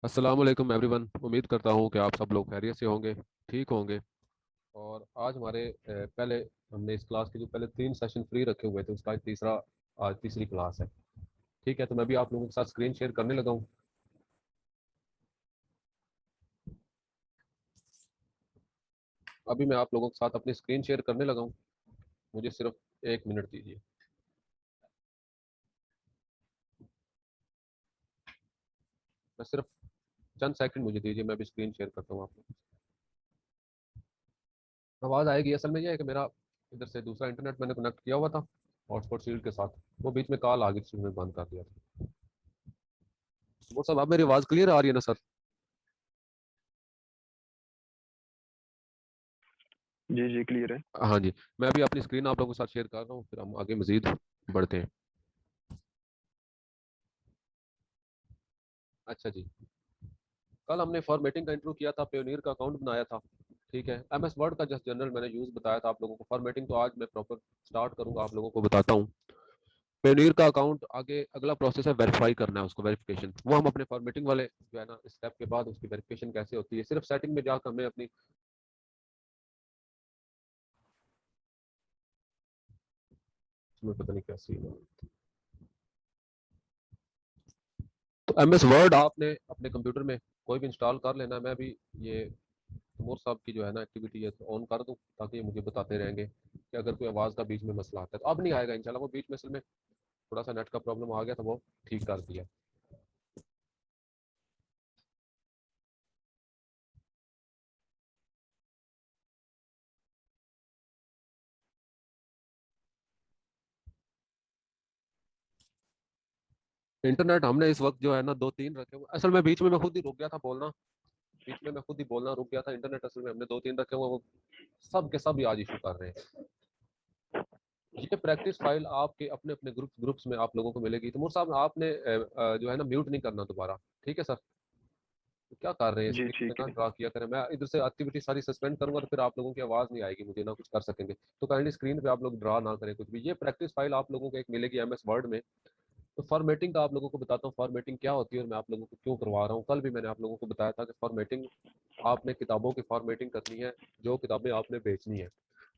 अस्सलाम वालेकुम एवरीवन। उम्मीद करता हूँ कि आप सब लोग खैरियत से होंगे, ठीक होंगे। और आज हमारे पहले हमने इस क्लास के जो पहले 3 सेशन फ्री रखे हुए थे उसका तीसरा आज तीसरी क्लास है। ठीक है, तो मैं भी आप लोगों के साथ स्क्रीन शेयर करने लगा हूँ। अभी मैं आप लोगों के साथ अपनी स्क्रीन शेयर करने लगा हूँ। मुझे सिर्फ 1 मिनट दीजिए। मैं सिर्फ चंद सेकंड मुझे दीजिए, मैं भी स्क्रीन शेयर करता हूँ आप लोग। आवाज़ आएगी। असल में यह है कि मेरा इधर से दूसरा इंटरनेट मैंने कनेक्ट किया हुआ था हॉटस्पॉट शील्ड के साथ। वो बीच में कॉल आ गई थी, मैंने बंद कर दिया था। वो सब आप मेरी आवाज़ क्लियर आ रही है ना सर? जी जी क्लियर है। हाँ जी। मैं अभी अपनी स्क्रीन आप लोगों के साथ शेयर कर रहा हूँ, फिर हम आगे मजीद बढ़ते हैं। अच्छा जी, कल हमने फॉर्मेटिंग का इंट्रो किया था, पेयोनियर का अकाउंट बनाया था। ठीक है, एमएस वर्ड का जस्ट जनरल मैंने यूज बताया था आप लोगों को। फॉर्मेटिंग तो आज मैं प्रॉपर स्टार्ट करूंगा, आप लोगों को बताता हूँ। पेयोनियर का अकाउंट आगे अगला प्रोसेस है वेरीफाई करना है उसको, वेरिफिकेशन। वो हम अपने फॉर्मेटिंग वाले जो है ना स्टेप के बाद उसकी वेरिफिकेशन कैसे होती है, सिर्फ सेटिंग में जाकर हमें अपनी पता नहीं कैसी। तो एमएस वर्ड आपने अपने कंप्यूटर में कोई भी इंस्टॉल कर लेना। मैं भी ये तैमूर साहब की जो है ना एक्टिविटी है तो ऑन कर दूं, ताकि ये मुझे बताते रहेंगे कि अगर कोई आवाज़ का बीच में मसला आता है तो अब नहीं आएगा इंशाल्लाह। वो बीच में असल में थोड़ा सा नेट का प्रॉब्लम आ गया था, वो ठीक कर दिया। इंटरनेट हमने इस वक्त जो है ना 2-3 रखे हुए। असल में बीच में मैं खुद ही रुक गया था बोलना, बीच में मैं खुद ही बोलना रुक गया था। इंटरनेट असल में हमने 2-3 रखे हुए, वो सब के सब ही आज इशू कर रहे हैं। ये प्रैक्टिस फाइल आपके अपने अपने ग्रुप्स में आप लोगों को मिलेगी। तैमूर साहब आपने जो है ना म्यूट नहीं करना दोबारा, ठीक है सर? तो क्या कर रहे हैं, जी स्क्रीन पे ठीक ना है। ड्रा किया करें। मैं इधर से एक्टिविटी सारी सस्पेंड करूंगा तो फिर आप लोगों की आवाज़ नहीं आएगी, मुझे ना कुछ कर सकेंगे। तो काइंडली स्क्रीन पे आप लोग ड्रा ना करें कुछ भी। ये प्रैक्टिस फाइल आप लोगों को एक मिलेगी एमएस वर्ड में। तो फॉर्मेटिंग का आप लोगों को बताता हूँ, फॉर्मेटिंग क्या होती है और मैं आप लोगों को क्यों करवा रहा हूँ। कल भी मैंने आप लोगों को बताया था कि फॉर्मेटिंग आपने किताबों की फॉर्मेटिंग करनी है, जो किताबें आपने बेचनी है।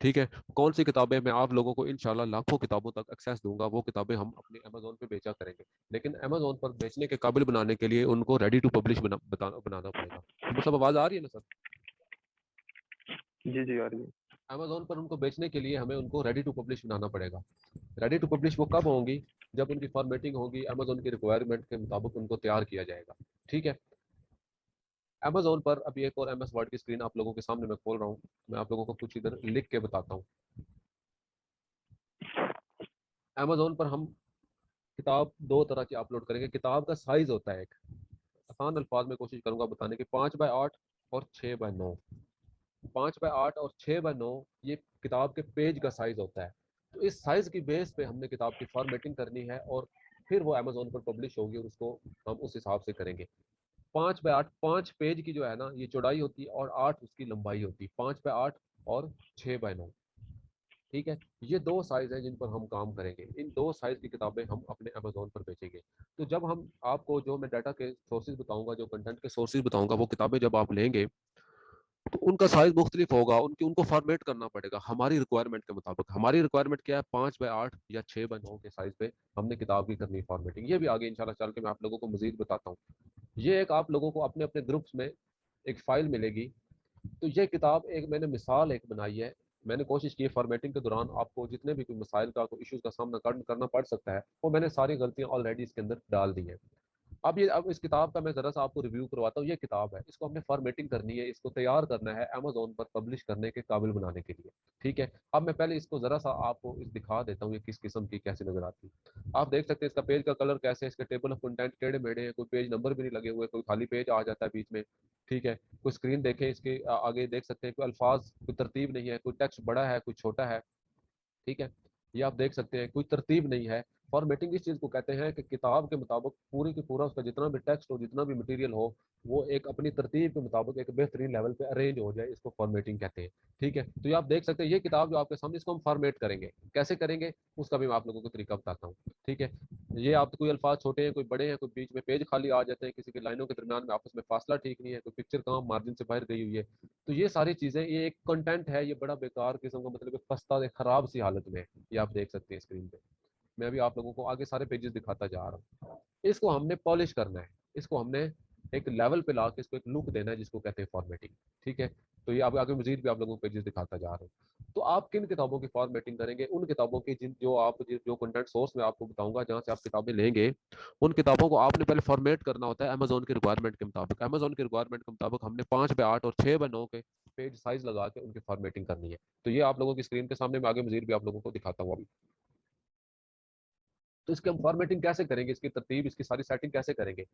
ठीक है, कौन सी किताबें, मैं आप लोगों को इंशाल्लाह लाखों किताबों तक एक्सेस दूंगा। वो किताबें हम अपने अमेजोन पे बेचा करेंगे, लेकिन अमेजोन पर बेचने के काबिल बनाने के लिए उनको रेडी टू पब्लिश बनाना पड़ेगा। तो मतलब आवाज़ आ रही है ना सर? जी जी आ रही है। अमेजोन पर उनको बेचने के लिए हमें उनको रेडी टू पब्लिश बनाना पड़ेगा। रेडी टू पब्लिश वो कब होंगी? जब उनकी फॉर्मेटिंग होगी, अमेजोन की रिक्वायरमेंट के मुताबिक उनको तैयार किया जाएगा। ठीक है, अमेजोन पर अभी एक और एमएस वर्ड की स्क्रीन आप लोगों के सामने मैं खोल रहा हूँ। मैं आप लोगों को कुछ इधर लिख के बताता हूँ। अमेजोन पर हम किताब दो तरह की अपलोड करेंगे। किताब का साइज होता है एक, आसान अल्फाज में कोशिश करूंगा बताने की, 5x8 और 6x9। 5x8 और 6x9 ये किताब के पेज का साइज होता है। तो इस साइज की बेस पे हमने किताब की फॉर्मेटिंग करनी है और फिर वो अमेजोन पर पब्लिश होगी और उसको हम उस हिसाब से करेंगे। 5x8 5 पेज की जो है ना ये चौड़ाई होती है और 8 उसकी लंबाई होती है। 5x8 और 6x9। ठीक है, ये दो साइज हैं जिन पर हम काम करेंगे। इन दो साइज की किताबें हम अपने अमेजोन पर बेचेंगे। तो जब हम आपको जो मैं डाटा के सोर्सेज बताऊंगा, जो कंटेंट के सोर्सेज बताऊंगा, वो किताबें जब आप लेंगे तो उनका साइज मुख्तलिफ होगा। उनको फॉर्मेट करना पड़ेगा हमारी रिक्वायरमेंट के मुताबिक। हमारी रिक्वायरमेंट क्या है? 5x8 या 6x9 के साइज पे हमने किताब की करनी है फॉर्मेटिंग। ये भी आगे इंशाल्लाह चल के मैं आप लोगों को मजीद बताता हूँ। ये एक आप लोगों को अपने अपने ग्रुप्स में एक फाइल मिलेगी। तो ये किताब एक मैंने मिसाल एक बनाई है। मैंने कोशिश की है फॉर्मेटिंग के दौरान आपको जितने भी कोई मसाइल का कोई इश्यूज का सामना करना पड़ सकता है, वो मैंने सारी गलतियां ऑलरेडी इसके अंदर डाल दी हैं। अब इस किताब का मैं जरा सा आपको रिव्यू करवाता हूँ। ये किताब है, इसको हमने फॉर्मेटिंग करनी है, इसको तैयार करना है अमेजोन पर पब्लिश करने के काबिल बनाने के लिए। ठीक है, अब मैं पहले इसको जरा सा आपको इस दिखा देता हूँ ये किस किस्म की कैसे नजर आती है। आप देख सकते हैं इसका पेज का कलर कैसे है, इसके टेबल ऑफ कंटेंट टेढ़े मेढ़े हैं, कोई पेज नंबर भी नहीं लगे हुए, कोई खाली पेज आ जाता है बीच में। ठीक है, कोई स्क्रीन देखें इसके आगे देख सकते हैं कोई अल्फाज कोई तरतीब नहीं है, कोई टेक्स्ट बड़ा है कोई छोटा है। ठीक है, ये आप देख सकते हैं कोई तरतीब नहीं है। फॉर्मेटिंग इस चीज़ को कहते हैं कि किताब के मुताबिक पूरी की पूरा उसका जितना भी टेक्स्ट हो, जितना भी मटेरियल हो, वो एक अपनी तरतीब के मुताबिक एक बेहतरीन लेवल पे अरेंज हो जाए, इसको फॉर्मेटिंग कहते हैं। ठीक है, तो ये आप देख सकते हैं, ये किताब जो आपके सामने, इसको हम फॉर्मेट करेंगे, कैसे करेंगे उसका भी मैं आप लोगों को तरीका बताता हूँ। ठीक है, ये आप कोई अल्फाज छोटे हैं, कोई बड़े हैं, कोई बीच में पेज खाली आ जाते हैं, किसी की लाइनों के दरमियान में आपस में फासला ठीक नहीं है, कोई पिक्चर कहाँ मार्जिन से बाहर गई हुई है, तो ये सारी चीज़ें, ये एक कंटेंट है, ये बड़ा बेकार किस्म का, मतलब खस्ता खराब सी हालत में है, ये आप देख सकते हैं स्क्रीन पे। मैं अभी आप लोगों को आगे सारे पेजेस दिखाता जा रहा हूँ। इसको हमने पॉलिश करना है, इसको हमने एक लेवल पे ला के इसको एक लुक देना है, जिसको कहते हैं फॉर्मेटिंग। ठीक है, तो ये आगे मजीद भी आप लोगों को पेजेस दिखाता जा रहा हूँ। तो आप किन किताबों की फॉर्मेटिंग करेंगे? उन किताबों की जिन जो कंटेंट सोर्स में आपको बताऊंगा, जहाँ से आप किताबें लेंगे, उन किताबों को आपने पहले फॉर्मेट करना होता है अमेजोन की रिक्वायरमेंट के मुताबिक। अमेजोन की रिक्वायरमेंट के मुताबिक हमने 5x8 और 6x9 के पेज साइज लगा के उनकी फॉर्मेटिंग करनी है। तो ये आप लोगों की स्क्रीन के सामने मैं आगे मजीद भी आप लोगों को दिखाता हूँ अभी। तो इसकी हम फॉर्मेटिंग कैसे करेंगे, इसकी तरतीब, इसकी सारी सेटिंग कैसे करेंगे?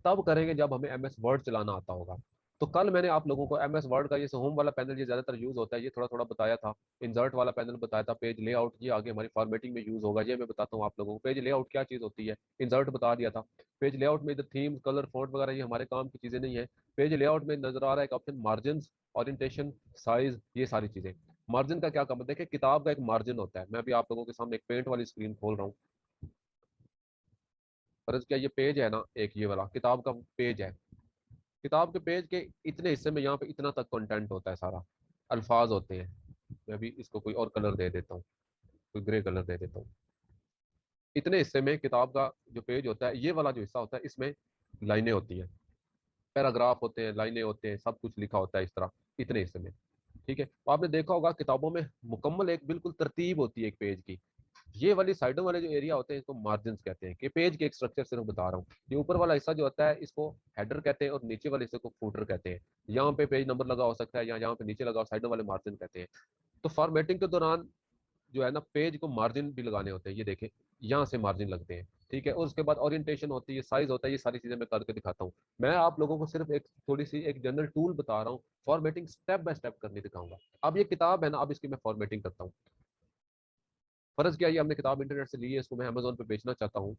तब करेंगे जब हमें एम एस वर्ड चलाना आता होगा। तो कल मैंने आप लोगों को एम एस वर्ड का ये होम वाला पैनल, ये ज्यादातर यूज होता है, ये थोड़ा थोड़ा बताया था। इंसर्ट वाला पैनल बताया था, पेज लेआउट ये आगे हमारी फॉर्मेटिंग में यूज होगा, ये मैं बताता हूँ आप लोगों को। पेज लेआउट क्या चीज होती है, इंसर्ट बता दिया था। पेज लेआउट में इधर थीम, कलर, फॉन्ट वगैरह ये हमारे काम की चीजें नहीं है। पेज लेआउट में नजर आ रहा है एक ऑप्शन मार्जिन, ओरिएंटेशन, साइज, ये सारी चीजें। मार्जिन का क्या काम है? देखिए, किताब का एक मार्जिन होता है। मैं अभी आप लोगों के सामने एक पेंट वाली स्क्रीन खोल रहा हूँ। फर्ज क्या, ये पेज है ना, एक ये वाला किताब का पेज है। किताब के पेज के इतने हिस्से में यहाँ पे इतना तक कंटेंट होता है, सारा अल्फाज होते हैं। मैं अभी इसको कोई और कलर दे देता हूँ, कोई ग्रे कलर दे देता हूँ। इतने हिस्से में किताब का जो पेज होता है, ये वाला जो हिस्सा होता है, इसमें लाइनें होती हैं, पैराग्राफ होते हैं, लाइनें होते हैं, सब कुछ लिखा होता है इस तरह, इतने हिस्से में। ठीक है, तो आपने देखा होगा किताबों में मुकम्मल एक बिल्कुल तरतीब होती है एक पेज की। ये वाली साइडों वाले जो एरिया होते हैं, इसको मार्जिन कहते हैं। कि पेज के एक स्ट्रक्चर सिर्फ बता रहा हूँ। ये ऊपर वाला हिस्सा जो होता है, इसको हेडर कहते हैं, और नीचे वाले हिस्से को फूटर कहते हैं। यहाँ पे पेज नंबर लगा हो सकता है, या यहाँ पे नीचे लगा हो, साइडों वाले मार्जिन कहते हैं। तो फॉर्मेटिंग के दौरान जो है ना, पेज को मार्जिन भी लगाने होते हैं, ये देखें, यहाँ से मार्जिन लगते हैं। ठीक है, और उसके बाद ओरिएंटेशन होती है, साइज होता है, ये सारी चीजें मैं करके दिखाता हूँ। मैं आप लोगों को सिर्फ एक थोड़ी सी एक जनरल टूल बता रहा हूँ, फॉर्मेटिंग स्टेप बाय स्टेप करनी दिखाऊंगा। अब ये किताब है ना, अब इसकी मैं फॉर्मेटिंग करता हूँ। फर्ज क्या, ये हमने किताब इंटरनेट से ली है, इसको मैं अमेजोन पे बेचना चाहता हूँ।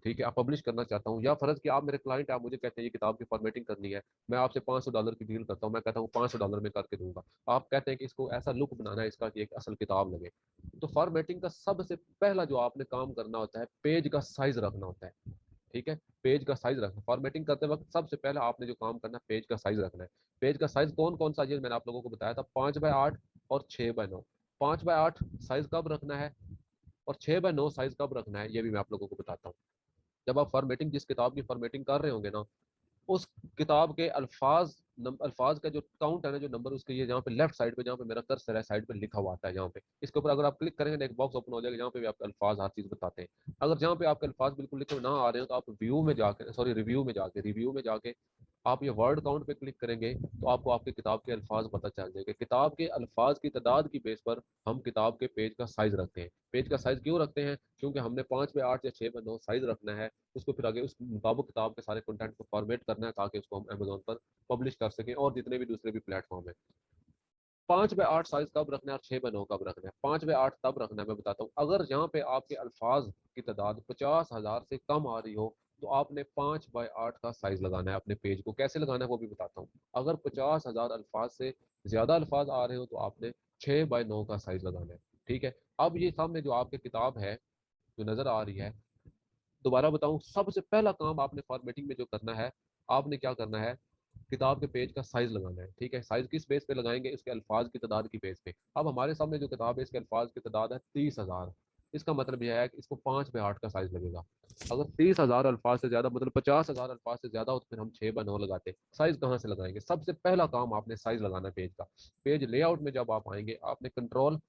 ठीक है, आप पब्लिश करना चाहता हूँ, या फर्ज कि आप मेरे क्लाइंट हैं, आप मुझे कहते हैं ये किताब की फॉर्मेटिंग करनी है, मैं आपसे $500 की डील करता हूँ, मैं कहता हूँ $500 में करके दूंगा। आप कहते हैं कि इसको ऐसा लुक बनाना है इसका कि एक असल किताब लगे। तो फॉर्मेटिंग का सबसे पहला जो आपने काम करना होता है, पेज का साइज रखना होता है। ठीक है, पेज का साइज रखना, फॉर्मेटिंग करते वक्त सबसे पहले आपने जो काम करना है, पेज का साइज रखना है। पेज का साइज कौन कौन सा, ये मैंने आप लोगों को बताया था, 5x8 और 6x9। 5x8 साइज कब रखना है और 6x9 साइज कब रखना है, ये भी मैं आप लोगों को बताता हूँ। जब आप फॉर्मेटिंग, जिस किताब की फॉर्मेटिंग कर रहे होंगे ना, उस किताब के अल्फाज का जो काउंट है ना, जो नंबर उसके, ये जहाँ पे लेफ्ट साइड पे, जहाँ पे मेरा कर्सर है, साइड पे लिखा हुआ आता है, यहाँ पे इसके ऊपर अगर आप क्लिक करेंगे ना, एक बॉक्स ओपन हो जाएगा, जहाँ पे भी आपके अल्फाज हर चीज बताते हैं। अगर जहाँ पे आपके अल्फाज बिल्कुल लिखे हुए ना आ रहे हो, तो आप रिव्यू में जाके आप ये वर्ड काउंट पे क्लिक करेंगे, तो आपको आपकी किताब के अल्फाज पता चल जाएंगे। किताब के अल्फाज की तादाद की बेस पर हम किताब के पेज का साइज रखते हैं। पेज का साइज क्यों रखते हैं? क्योंकि हमने 5x8 या 6x9 साइज रखना है। उसको फिर आगे उस मुताबिक किताब के सारे कंटेंट को फॉर्मेट करना है, ताकि उसको हम अमेजोन पर पब्लिश कर सकें, और जितने भी दूसरे भी प्लेटफॉर्म है। 5x8 साइज कब रखना है और 6x9 कब रखना है? 5x8 तब रखना है, मैं बताता हूँ, अगर यहाँ पे आपके अल्फाज की तादाद 50,000 से कम आ रही हो, तो आपने 5x8 का साइज लगाना है अपने पेज को। कैसे लगाना है वो भी बताता हूँ। अगर 50,000 अल्फाज से ज्यादा अल्फाज आ रहे हो, तो आपने 6x9 का साइज लगाना है। ठीक है, अब ये सामने जो आपकी किताब है, जो नजर आ रही है, दोबारा बताऊं, सबसे पहला काम आपने फॉर्मेटिंग में जो करना है, आपने क्या करना है, किताब के पेज का साइज लगाना है। ठीक है, साइज किस बेस पे लगाएंगे? इसके अल्फाज की तादाद की बेस पे। अब हमारे सामने जो किताब है, इसके अल्फाज की तादाद है 30,000। इसका मतलब यह है कि इसको 5x8 का साइज लगेगा। अगर 30,000 अल्फाज से ज्यादा, मतलब 50,000 अल्फाज से ज्यादा हो, तो फिर हम 6x9 लगाते। साइज कहाँ से लगाएंगे? सबसे पहला काम आपने साइज लगाना है पेज का। पेज लेआउट में जब आप आएंगे, आपने कंट्रोल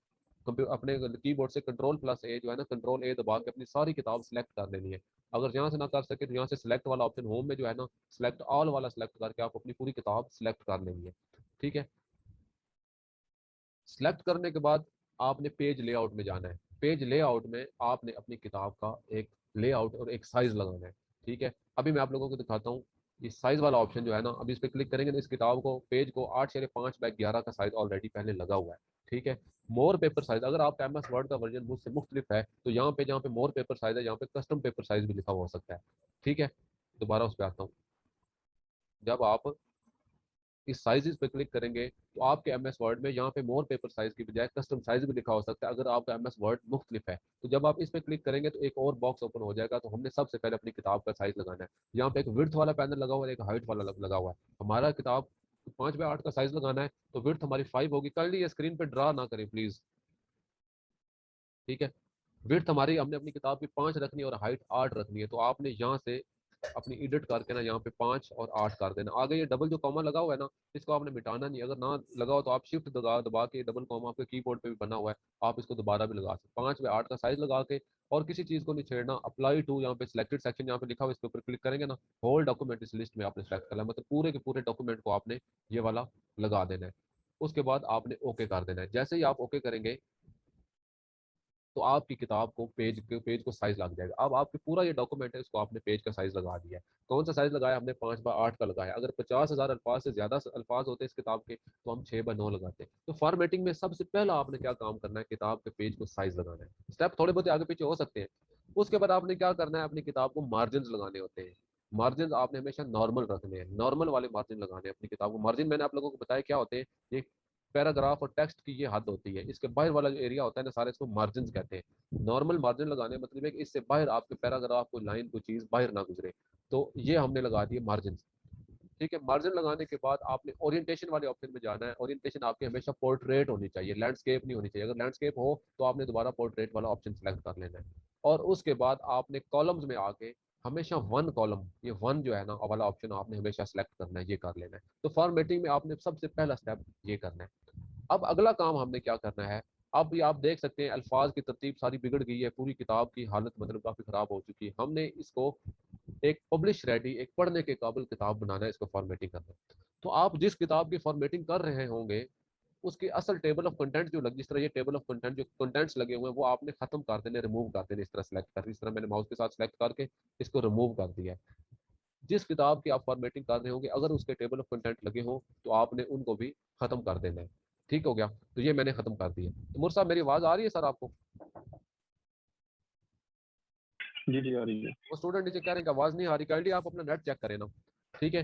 अपने कीबोर्ड से कंट्रोल+A जो है ना, कंट्रोल A दबा के अपनी सारी किताब सेलेक्ट कर लेनी है। अगर यहाँ से ना कर सके, तो यहाँ से सिलेक्ट वाला ऑप्शन होम में जो है ना, सिलेक्ट ऑल वाला सिलेक्ट करके आप अपनी पूरी किताब सिलेक्ट कर लेनी है। ठीक है, सिलेक्ट करने के बाद आपने पेज लेआउट में जाना है। पेज लेआउट में आपने अपनी किताब का एक लेआउट और एक साइज लगाना है। ठीक है, अभी मैं आप लोगों को दिखाता हूँ। ये साइज वाला ऑप्शन जो है ना, अभी इस पर क्लिक करेंगे ना, इस किताब को पेज को 8/5/11 का साइज ऑलरेडी पहले लगा हुआ है। ठीक है, मोर पेपर साइज, अगर आपका एम एस वर्ड का वर्जन मुझसे मुख्तलिफ है तो यहाँ पे जहाँ पे मोर पेपर साइज है यहाँ पे कस्टम पेपर साइज भी लिखा हुआ हो सकता है। ठीक है, दोबारा उस पर आता हूँ। जब आप इस साइजेस पे क्लिक करेंगे तो आपके एम एस वर्ड में यहाँ पे मोर पेपर साइज की बजाय कस्टम साइज भी लिखा हो सकता है, अगर आपका एम एस वर्ड मुख्तलिफ है। तो जब आप इस पे क्लिक करेंगे तो एक और बॉक्स ओपन हो जाएगा। तो हमने सबसे पहले अपनी किताब का साइज लगाना है। यहाँ पे एक विड्थ वाला पैनल लगा हुआ है, एक हाइट वाला लगा हुआ है। हमारा किताब 5/8 का साइज लगाना है, तो विड्थ हमारी 5 होगी। कर ली, स्क्रीन पे ड्रा ना करें प्लीज। ठीक है, विड्थ हमारी, हमने अपनी किताब की 5 रखनी है और हाइट 8 रखनी है। तो आपने यहाँ से अपनी एडिट करके ना यहाँ पे 5 और 8 कर देना। आगे ये डबल जो कॉमा लगा हुआ है ना, इसको आपने मिटाना नहीं। अगर ना लगा हो तो आप शिफ्ट दबा दबा के, डबल कॉमा आपके कीबोर्ड पे भी बना हुआ है, आप इसको दोबारा भी लगा सकते। 5/8 का साइज लगा के और किसी चीज को नहीं छेड़ना। अप्लाई टू, यहाँ पे सिलेक्टेड सेक्शन यहाँ पे लिखा हुआ है, इसके ऊपर क्लिक करेंगे ना, होल डॉक्यूमेंट इस लिस्ट में आपने सेलेक्ट करना है, मतलब पूरे के पूरे डॉक्यूमेंट को आपने ये वाला लगा देना है। उसके बाद आपने ओके कर देना है। जैसे ही आप ओके करेंगे तो आपकी किताब को पेज को साइज लग जाएगा। अब आपके पूरा ये डॉक्यूमेंट है, इसको आपने पेज का साइज लगा दिया है। कौन सा साइज लगाया हमने? 5/8 का लगाया। अगर 50,000 अल्फाज से ज्यादा अल्फाज होते इस किताब के तो हम 6/9 लगाते। तो फॉर्मेटिंग में सबसे पहला आपने क्या काम करना है? किताब के पेज को साइज लगाना है। स्टेप थोड़े बहुत आगे पीछे हो सकते हैं। उसके बाद आपने क्या करना है? अपनी किताब को मार्जिन लगाने होते हैं। मार्जिन आपने हमेशा नॉर्मल रखने हैं, नॉर्मल वाले मार्जिन लगाने हैं अपनी किताब को। मार्जिन मैंने आप लोगों को बताया क्या होते हैं। ये पैराग्राफ और टेक्स्ट की ये हद होती है, इसके बाहर वाला जो एरिया होता है ना सारे, इसको मार्जिन कहते हैं। नॉर्मल मार्जिन लगाने मतलब है कि इससे बाहर आपके पैराग्राफ को लाइन को चीज बाहर ना गुजरे। तो ये हमने लगा दिए मार्जिन। ठीक है, मार्जिन लगाने के बाद आपने ओरिएंटेशन वाले ऑप्शन में जाना है। ओरिएंटेशन आपकी हमेशा पोर्ट्रेट होनी चाहिए, लैंडस्केप नहीं होनी चाहिए। अगर लैंडस्केप हो तो आपने दोबारा पोर्ट्रेट वाला ऑप्शन सेलेक्ट कर लेना है। और उसके बाद आपने कॉलम्स में आके हमेशा वन कॉलम, ये वन जो है ना वाला ऑप्शन आपने हमेशा सेलेक्ट करना है, ये कर लेना है। तो फॉर्मेटिंग में आपने सबसे पहला स्टेप ये करना है। अब अगला काम हमने क्या करना है? अब ये आप देख सकते हैं अल्फाज की तरतीब सारी बिगड़ गई है, पूरी किताब की हालत मतलब काफी खराब हो चुकी है। हमने इसको एक पब्लिश रेडी, एक पढ़ने के काबिल किताब बनाना है, इसको फॉर्मेटिंग करना है। तो आप जिस किताब की फॉर्मेटिंग कर रहे होंगे उसकी असल टेबल ऑफ कंटेंट जो लगी, जिस तरह ये टेबल ऑफ कंटेंट जो कंटेंट्स लगे हुए हैं वो आपने खत्म कर देने, रिमूव कर देने। इस तरह सेलेक्ट कर, इस तरह मैंने माउस के साथ सेलेक्ट करके इसको रिमूव कर दिया है। जिस किताब की आप फॉर्मेटिंग कर रहे होंगे अगर उसके टेबल ऑफ कंटेंट लगे हों तो आपने उनको भी खत्म कर देना है। ठीक हो गया? तो ये मैंने खत्म कर दिया। तो मुर साहब मेरी आवाज आ रही है सर आपको? जी जी आ रही है। वो स्टूडेंट नीचे कह रहे हैं कि आवाज नहीं आ रही, काइंडली आप अपना नेट चेक करें ना। ठीक है,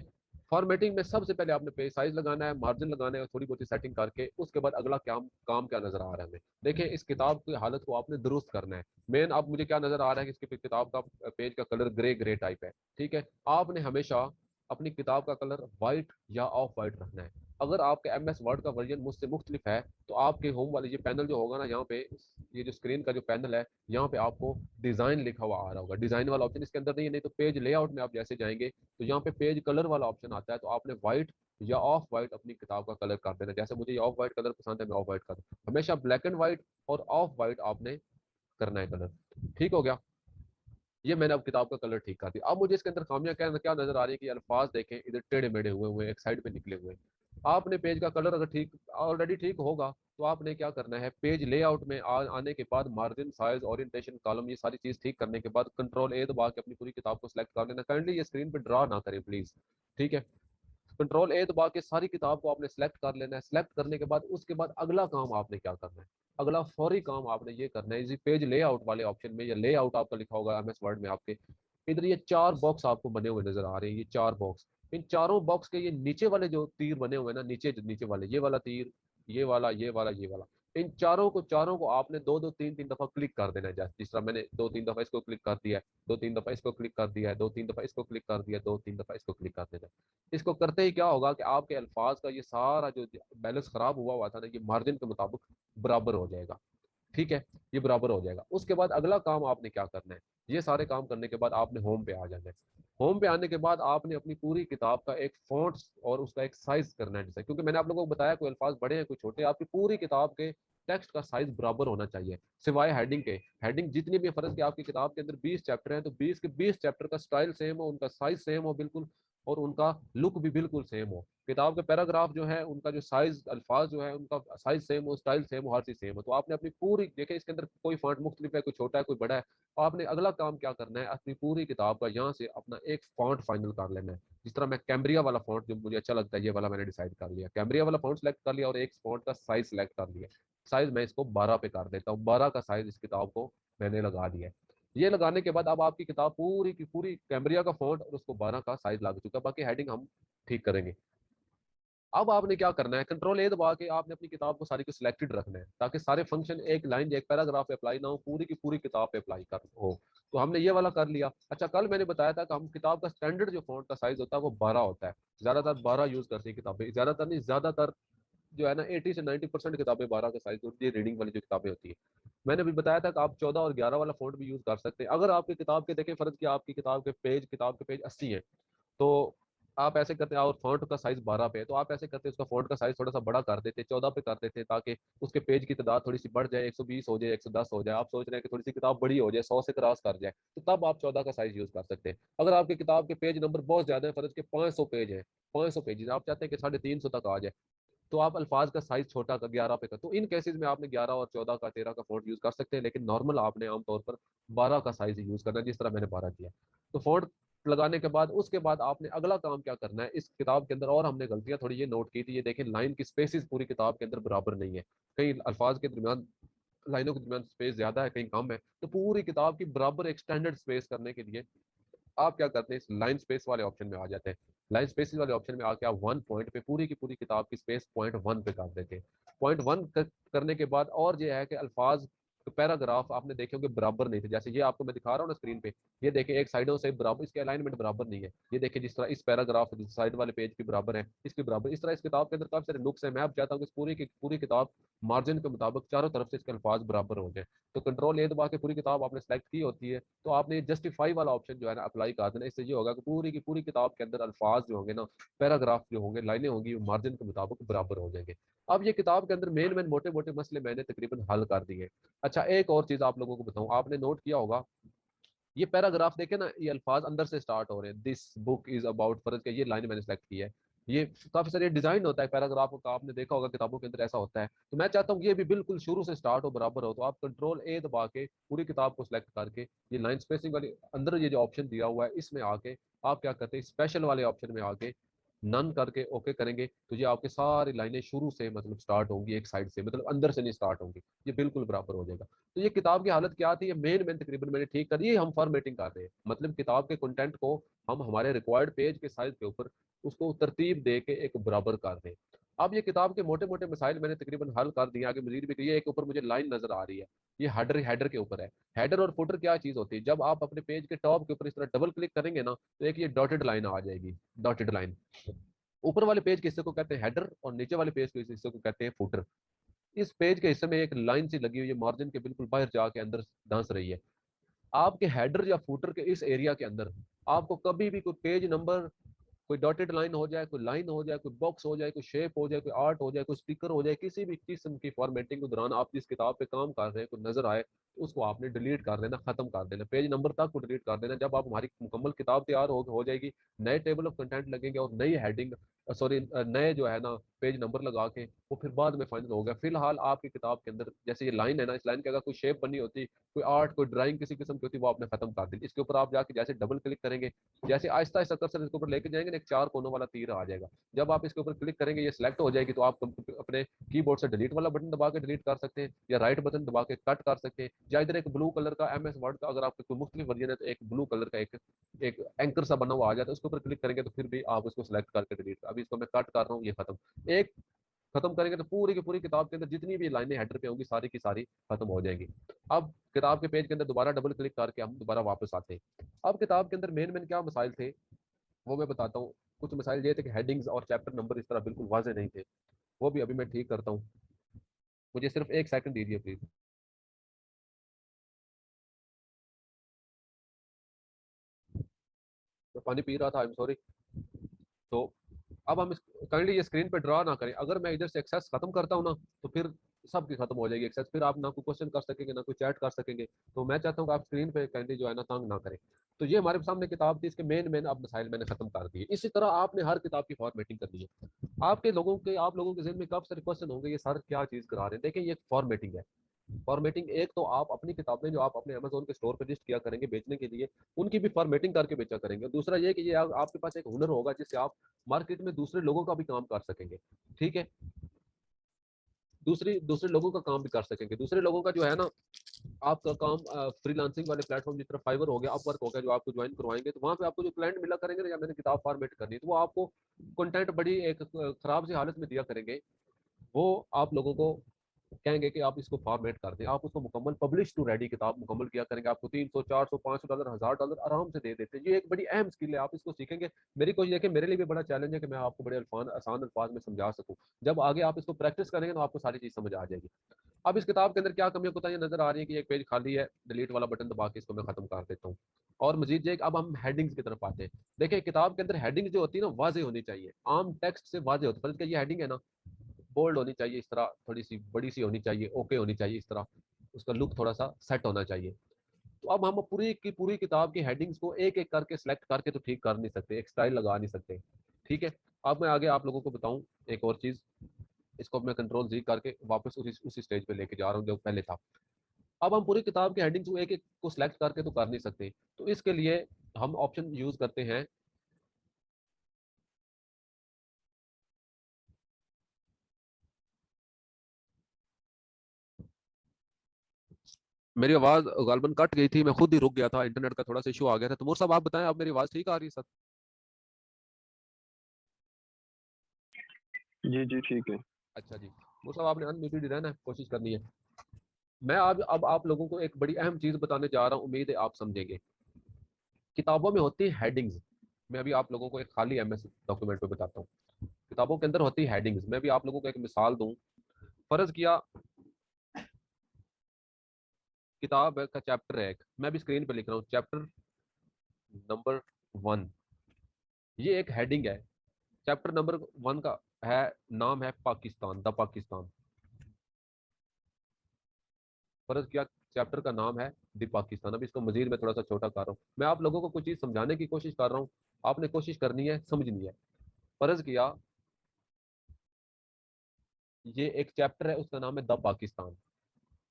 फॉर्मेटिंग में सबसे पहले आपने पेज साइज लगाना है, मार्जिन लगाना है, और थोड़ी बहुत सेटिंग करके उसके बाद अगला काम क्या नजर आ रहा है हमें? देखिए, इस किताब की हालत को आपने दुरुस्त करना है। मेन अब मुझे क्या नजर आ रहा है कि इसकी किताब का पेज का कलर ग्रे ग्रे टाइप है। ठीक है, आपने हमेशा अपनी किताब का कलर व्हाइट या ऑफ व्हाइट रखना है। अगर आपका एम एस वर्ड का वर्जन मुझसे मुख्तलिफ है तो आपके होम वाले ये पैनल जो होगा ना, यहाँ पे ये जो स्क्रीन का जो पैनल है यहाँ पे आपको डिजाइन लिखा हुआ आ रहा होगा। डिजाइन वाला ऑप्शन इसके अंदर नहीं है, नहीं तो पेज लेआउट में आप जैसे जाएंगे तो यहाँ पे पेज कलर वाला ऑप्शन आता है। तो आपने व्हाइट या ऑफ व्हाइट अपनी किताब का कलर कर देना। जैसे मुझे ऑफ व्हाइट कलर पसंद है, मैं ऑफ व्हाइट कर, हमेशा ब्लैक एंड व्हाइट और ऑफ व्हाइट आपने करना है कलर। ठीक हो गया? ये मैंने अब किताब का कलर ठीक कर दिया। अब मुझे इसके अंदर खामियां क्या क्या नजर आ रही है कि अल्फाज देखें इधर टेढ़े मेढ़े हुए हुए, एक साइड पे निकले हुए। आपने पेज का कलर अगर ठीक ऑलरेडी ठीक होगा तो आपने क्या करना है? पेज लेआउट में आने के बाद मार्जिन, साइज, ओरिएंटेशन, कॉलम, ये सारी चीज ठीक करने के बाद कंट्रोल ए दबा के अपनी पूरी किताब को सिलेक्ट कर लेना। काइंडली ये स्क्रीन पे ड्रा ना करें प्लीज। ठीक है, कंट्रोल ए दबा के सारी किताब को आपने सेलेक्ट कर लेना है। सेलेक्ट करने के बाद उसके बाद अगला काम आपने क्या करना है? अगला फौरी काम आपने ये करना है, इसी पेज लेआउट वाले ऑप्शन में, या लेआउट आपका लिखा होगा एमएस वर्ड में आपके, इधर ये 4 बॉक्स आपको बने हुए नजर आ रहे हैं। ये 4 बॉक्स, इन चारों बॉक्स के ये नीचे वाले जो तीर बने हुए हैं ना, नीचे नीचे वाले, ये वाला तीर, ये वाला, ये वाला, ये वाला, इन चारों को आपने दो दो तीन तीन दफा क्लिक कर देना है। जैसे जिस तरह मैंने 2-3 दफा इसको क्लिक कर दिया है, 2-3 दफा इसको क्लिक कर दिया है, 2-3 दफा इसको क्लिक कर दिया, 2-3 दफा इसको क्लिक कर देना है। इसको करते ही क्या होगा कि आपके अल्फाज का ये सारा जो बैलेंस खराब हुआ हुआ था ना, ये मार्जिन के मुताबिक बराबर हो जाएगा। ठीक है, ये बराबर हो जाएगा। उसके बाद अगला काम आपने क्या करना है? ये सारे काम करने के बाद आपने होम पे आ जाना है। होम पे आने के बाद आपने अपनी पूरी किताब का एक फॉन्ट और उसका एक साइज करना है। जैसे क्योंकि मैंने आप लोगों को बताया कोई अल्फाज बड़े हैं कोई छोटे, आपकी पूरी किताब के टेक्स्ट का साइज बराबर होना चाहिए सिवाय हेडिंग के। हेडिंग जितनी भी, फर्ज की आपकी किताब के अंदर 20 चैप्टर हैं तो 20 के 20 चैप्टर का स्टाइल सेम हो, उनका साइज सेम हो बिल्कुल, और उनका लुक भी बिल्कुल सेम हो। किताब के पैराग्राफ जो है उनका जो साइज, अल्फाज जो है उनका साइज सेम हो, स्टाइल सेम हो, हर चीज सेम हो। तो आपने अपनी पूरी, देखे इसके अंदर कोई फॉन्ट मुख्तलिफ है, कोई छोटा है कोई बड़ा है, तो आपने अगला काम क्या करना है? अपनी पूरी किताब का यहाँ से अपना एक फॉन्ट फाइनल कर लेना है। जिस तरह मैं कैम्ब्रिया वाला फॉन्ट जो मुझे अच्छा लगता है ये वाला मैंने डिसाइड कर लिया, कैम्ब्रिया वाला फॉन्ट सेलेक्ट कर लिया और एक फॉन्ट का साइज सेलेक्ट कर लिया। साइज मैं इसको 12 पे कर देता हूँ, 12 का साइज इस किताब को मैंने लगा दिया है। ये लगाने के बाद अब आपकी किताब पूरी की पूरी कैम्ब्रिया का फॉन्ट और उसको 12 का साइज लग चुका है, बाकी हेडिंग हम ठीक करेंगे। अब आपने क्या करना है, कंट्रोल ए दबा के आपने अपनी किताब को सारी को सिलेक्टेड रखना है ताकि सारे फंक्शन एक लाइन एक पैराग्राफ पे अप्लाई ना हो, पूरी की पूरी किताब पे अप्लाई कर हो। तो हमने ये वाला कर लिया। अच्छा, कल मैंने बताया था कि हम किताब का स्टैंडर्ड जो फॉन्ट का साइज होता है वो 12 होता है। ज्यादातर 12 यूज करती है किताबें, ज्यादातर नहीं, ज्यादातर जो है ना 80 से 90% किताबें 12 का साइज होती है, रीडिंग वाली जो किताबें होती है। मैंने भी बताया था कि आप 14 और 11 वाला फॉन्ट भी यूज कर सकते हैं। अगर आपकी किताब के देखें, फर्ज किया आपकी किताब के पेज 80 है, तो आप ऐसे करते हैं, और फॉन्ट का साइज 12 पे है तो आप ऐसे करते हैं उसका फॉन्ट का साइज थोड़ा सा बड़ा कर देते, 14 पे कर देते, ताकि उसके पेज की तादाद थोड़ी सी बढ़ जाए, 120 हो जाए, 110 हो जाए। आप सोच रहे हैं कि थोड़ी सी किताब बड़ी हो जाए, 100 से क्रॉस कर जाए, तो तब आप 14 का साइज यूज कर सकते हैं। अगर आपकी किताब के पेज नंबर बहुत ज्यादा है, फर्ज के 500 पेज है, 500 पेज आप चाहते हैं कि 350 तक आ जाए, तो आप अल्फाज का साइज छोटा कर 11 पे कर, तो इन केसेस में आपने 11 और 14 का 13 का फॉन्ट यूज कर सकते हैं, लेकिन नॉर्मल आपने आमतौर पर 12 का साइज यूज करना है, जिस तरह मैंने 12 किया। तो फॉन्ट लगाने के बाद उसके बाद आपने अगला काम क्या करना है इस किताब के अंदर, और हमने गलतियां थोड़ी ये नोट की थी, ये देखें लाइन की स्पेसिस पूरी किताब के अंदर बराबर नहीं है, कई अल्फाज के दरमियान लाइनों के दरमियान स्पेस ज्यादा है, कहीं कम है। तो पूरी किताब की बराबर एक स्टैंडर्ड स्पेस करने के लिए आप क्या करते हैं, इस लाइन स्पेस वाले ऑप्शन में आ जाते हैं। लाइन स्पेसिस वाले ऑप्शन में आके आप 1 पॉइंट पे पूरी की पूरी किताब की स्पेस .1 पे कर देते हैं। .1 करने के बाद और ये है कि अल्फाज पैराग्राफ आपने देखे होंगे बराबर नहीं थे, जैसे ये आपको मैं दिखा रहा हूँ ना स्क्रीन पे, ये देखें एक साइडों से बराबर, इसके अलाइनमेंट बराबर नहीं है। ये देखें जिस तरह इस पैराग्राफ जिस साइड वाले पेज की बराबर है, इसके बराबर, इस तरह इस किताब के अंदर काफी सारे नुक्स है। मैं अब चाहता हूँ कि पूरी की पूरी किताब मार्जिन के मुताबिक चारों तरफ से इसके अल्फाज बराबर हो जाए। तो कंट्रोल ए दबा के पूरी किताब आपने सेलेक्ट की होती है, तो आपने जस्टिफाई वाला ऑप्शन जो है ना अप्लाई कर देना। इससे ये होगा कि पूरी की पूरी किताब के अंदर अल्फाज जो होंगे ना, पैराग्राफ जो होंगे, लाइनें होंगी, वो मार्जिन के मुताबिक बराबर हो जाएंगे। अब ये किताब के अंदर मेन मेन मोटे मोटे मसले मैंने तकरीबन हल कर दिए। अच्छा, एक और चीज आप लोगों को बताऊं, आपने नोट किया होगा ये पैराग्राफ देखे ना, ये अल्फाज अंदर से स्टार्ट हो रहे हैं, दिस बुक इज अबाउट, फर्ज के ये लाइन मैंने सेलेक्ट की है। ये काफी सारे डिजाइन होता है पैराग्राफ का, आपने देखा होगा किताबों के अंदर ऐसा होता है। तो मैं चाहता हूँ ये भी बिल्कुल शुरू से स्टार्ट हो, बराबर हो। तो आप कंट्रोल ए दबा के पूरी किताब को सिलेक्ट करके ये लाइन स्पेसिंग वाली अंदर ये जो ऑप्शन दिया हुआ है इसमें आके आप क्या करते हैं, स्पेशल वाले ऑप्शन में आके नन करके ओके करेंगे, तो ये आपके सारी लाइनें शुरू से मतलब स्टार्ट होंगी, एक साइड से, मतलब अंदर से नहीं स्टार्ट होंगी, ये बिल्कुल बराबर हो जाएगा। तो ये किताब की हालत क्या थी, ये मेन मेन तकरीबन मैंने ठीक कर दी। हम फॉर्मेटिंग कर रहे हैं, मतलब किताब के कंटेंट को हम हमारे रिक्वायर्ड पेज के साइज के ऊपर उसको तरतीब दे के एक बराबर कर रहे हैं। अब ये किताब के मोटे मोटे मसाइल मैंने तकरीबन हल कर दिए, आगे मजीद भी। ये एक ऊपर मुझे लाइन नजर आ रही है, ये हेडर हेडर के ऊपर है। हेडर और फुटर क्या चीज होती है, जब आप अपने पेज के टॉप के ऊपर इस तरह डबल क्लिक करेंगे ना, तो एक ये डॉटेड लाइन आ जाएगी, डॉटेड लाइन। ऊपर वाले पेज के हिस्से को कहते हैं हेडर और नीचे वाले पेज के हिस्से को कहते हैं फुटर। इस पेज के हिस्से में एक लाइन सी लगी हुई है, मार्जिन के बिल्कुल बाहर जाके अंदर धंस रही है। आपके हेडर या फूटर के इस एरिया के अंदर आपको कभी भी कोई पेज नंबर, कोई डॉटेड लाइन हो जाए, कोई लाइन हो जाए, कोई बॉक्स हो जाए, कोई शेप हो जाए, कोई आर्ट हो जाए, कोई स्टिकर हो जाए, किसी भी किस्म की फॉर्मेटिंग के दौरान आप जिस किताब पे काम कर रहे हैं कोई नजर आए, तो उसको आपने डिलीट कर देना, खत्म कर देना, पेज नंबर तक को डिलीट कर देना। जब आप हमारी मुकम्मल किताब तैयार हो जाएगी, नए टेबल ऑफ कंटेंट लगेंगे और नई हेडिंग, सॉरी नए जो है ना पेज नंबर लगा के वो फिर बाद में फाइनल हो गया। फिलहाल आपकी किताब के अंदर जैसे ये लाइन है ना, इस लाइन की अगर कोई शेप बनी होती, कोई आर्ट, कोई ड्राइंग किसी किस्म की होती, वो आपने खत्म कर दी। इसके ऊपर आप जाके जैसे डबल क्लिक करेंगे, जैसे आहिस्ता आहिस्ता कर्सर इसके ऊपर लेके जाएंगे ना, एक 4 कोनों वाला तीर आ जाएगा। जब आप इसके ऊपर क्लिक करेंगे, ये सिलेक्ट हो जाएगी, तो आप अपने कीबोर्ड से डिलीट वाला बटन दबा के डिलीट कर सकते हैं, या राइट बटन दबा के कट कर सकते हैं, या इधर एक ब्लू कलर का MS वर्ड का अगर आपके कोई मुख्तलिफ वर्जन है तो एक ब्लू कलर का एक एक एंकर सा बना हुआ आ जाता है, उसके ऊपर क्लिक करेंगे तो फिर भी आप उसको सिलेक्ट करके डिलीट। अभी इसको मैं कट कर रहा हूँ, ये खत्म। एक खत्म करेंगे तो पूरी की पूरी किताब के अंदर जितनी भी लाइनें हेडर पे होंगी सारी की सारी खत्म हो जाएंगी। अब किताब के पेज के अंदर दोबारा डबल क्लिक करके हम दोबारा वापस आते हैं। अब किताब के अंदर मेन मेन क्या मसाइल थे वो मैं बताता हूँ। कुछ मसाइल ये थे कि हेडिंग्स और चैप्टर नंबर इस तरह बिल्कुल वाजे नहीं थे, वो भी अभी मैं ठीक करता हूँ। मुझे सिर्फ 1 सेकंड दीजिए प्लीज। मैं पानी पी रहा था, आई एम सॉरी। तो अब हम काइंडली ये स्क्रीन पे ड्रा ना करें, अगर मैं इधर से एक्सेस खत्म करता हूँ ना, तो फिर सबकी खत्म हो जाएगी एक्सेस, फिर आप ना कोई क्वेश्चन कर सकेंगे ना कोई चैट कर सकेंगे। तो मैं चाहता हूँ कि आप स्क्रीन पे काइंडली जो है ना तंग ना करें। तो ये हमारे सामने किताब थी, इसके मेन मेन अब मसाइल मैंने खत्म कर दिए। इसी तरह आपने हर किताब की फॉर्मेटिंग करनी है। आप लोगों के जहन में काफी सारे क्वेश्चन होंगे, ये सर क्या चीज करा रहे हैं। देखिए ये फॉर्मेटिंग है। फॉर्मेटिंग एक तो आप अपनी किताबें जो आप अपने अमेजोन के स्टोर पे लिस्ट किया करेंगे बेचने के लिए, उनकी भी फॉर्मेटिंग करके बेचा करेंगे। दूसरा ये कि ये आपके पास एक हुनर होगा जिससे आप मार्केट में दूसरे लोगों का भी काम कर सकेंगे। ठीक है, दूसरे लोगों का काम भी कर सकेंगे। दूसरे लोगों का जो है ना, आपका काम फ्रीलांसिंग वाले प्लेटफॉर्म जिस तरह फाइवर हो गया, अपवर्क हो गया, जो आपको ज्वाइन करवाएंगे, तो वहां पे आपको जो क्लाइंट मिला करेंगे ना, या मैंने किताब फॉर्मेट करनी है, तो वो आपको कंटेंट बड़ी एक खराब सी हालत में दिया करेंगे। वो आप लोगों को कहेंगे कि आप इसको फॉर्मेट कर दें, आप उसको मुकम्मल पब्लिश टू रेडी किताब मुकम्मल किया करेंगे, आपको 300 400 $500 $1000 आराम से दे देते हैं। ये एक बड़ी अहम स्किल है, आप इसको सीखेंगे। मेरी कोशिश है कि मेरे लिए भी बड़ा चैलेंज है कि मैं आपको बड़े आसान अल्फाज में समझा सकूं। जब आगे आप इसको प्रैक्टिस करेंगे तो आपको सारी चीज समझ आ जाएगी। अब इस किताब के अंदर क्या कमियां कोताहियां नजर आ रही है कि एक पेज खाली है, डिलीट वाला बटन दबा के इसको मैं खत्म कर देता हूँ। और मजीद ये अब हम हेडिंग्स की तरफ आते हैं। देखिए, किताब के अंदर हेडिंग जो होती है ना, वाजे होनी चाहिए, आम टेक्स्ट से वाजे होती है। ये हेडिंग है ना, बोल्ड होनी चाहिए, इस तरह थोड़ी सी बड़ी सी होनी चाहिए, ओके होनी चाहिए, इस तरह उसका लुक थोड़ा सा सेट होना चाहिए। तो अब हम पूरी की पूरी किताब की हेडिंग्स को एक एक करके सिलेक्ट करके तो ठीक कर नहीं सकते, एक स्टाइल लगा नहीं सकते। ठीक है, अब मैं आगे आप लोगों को बताऊं एक और चीज। इसको मैं कंट्रोल जी करके वापस उसी स्टेज पे लेके जा रहा हूँ जो पहले था। अब हम पूरी किताब की हेडिंग्स को एक एक को सिलेक्ट करके तो कर नहीं सकते, तो इसके लिए हम ऑप्शन यूज करते हैं। मेरी आवाज गालबन कट गई थी, मैं खुद ही रुक गया था, इंटरनेट का थोड़ा सा इशू आ गया था। तैमूर साहब आप बताएं, अब मेरी आवाज ठीक आ रही है सर? जी जी ठीक है। अच्छा जी, तैमूर साहब आपने अनम्यूटेड ही रहना है, कोशिश करनी है। मैं अब आप लोगों को एक बड़ी अहम चीज बताने जा रहा हूँ, उम्मीद है आप समझेंगे। किताबों में होती है हेडिंग्स। मैं अभी आप लोगों को एक खाली एमएस डॉक्यूमेंट पे बताता हूँ। किताबों के अंदर होती है हेडिंग्स। मैं भी आप लोगों को एक मिसाल दूं। फर्ज किया किताब का चैप्टर है एक, मैं भी स्क्रीन पे लिख रहा हूँ, चैप्टर नंबर 1। ये एक हेडिंग है। चैप्टर नंबर 1 का है, नाम है पाकिस्तान, द पाकिस्तान। फर्ज किया चैप्टर का नाम है द पाकिस्तान। अब इसको मजीद में थोड़ा सा छोटा कर रहा हूँ, मैं आप लोगों को कुछ चीज समझाने की कोशिश कर रहा हूँ, आपने कोशिश करनी है, समझनी है। फर्ज किया ये एक चैप्टर है, उसका नाम है द पाकिस्तान।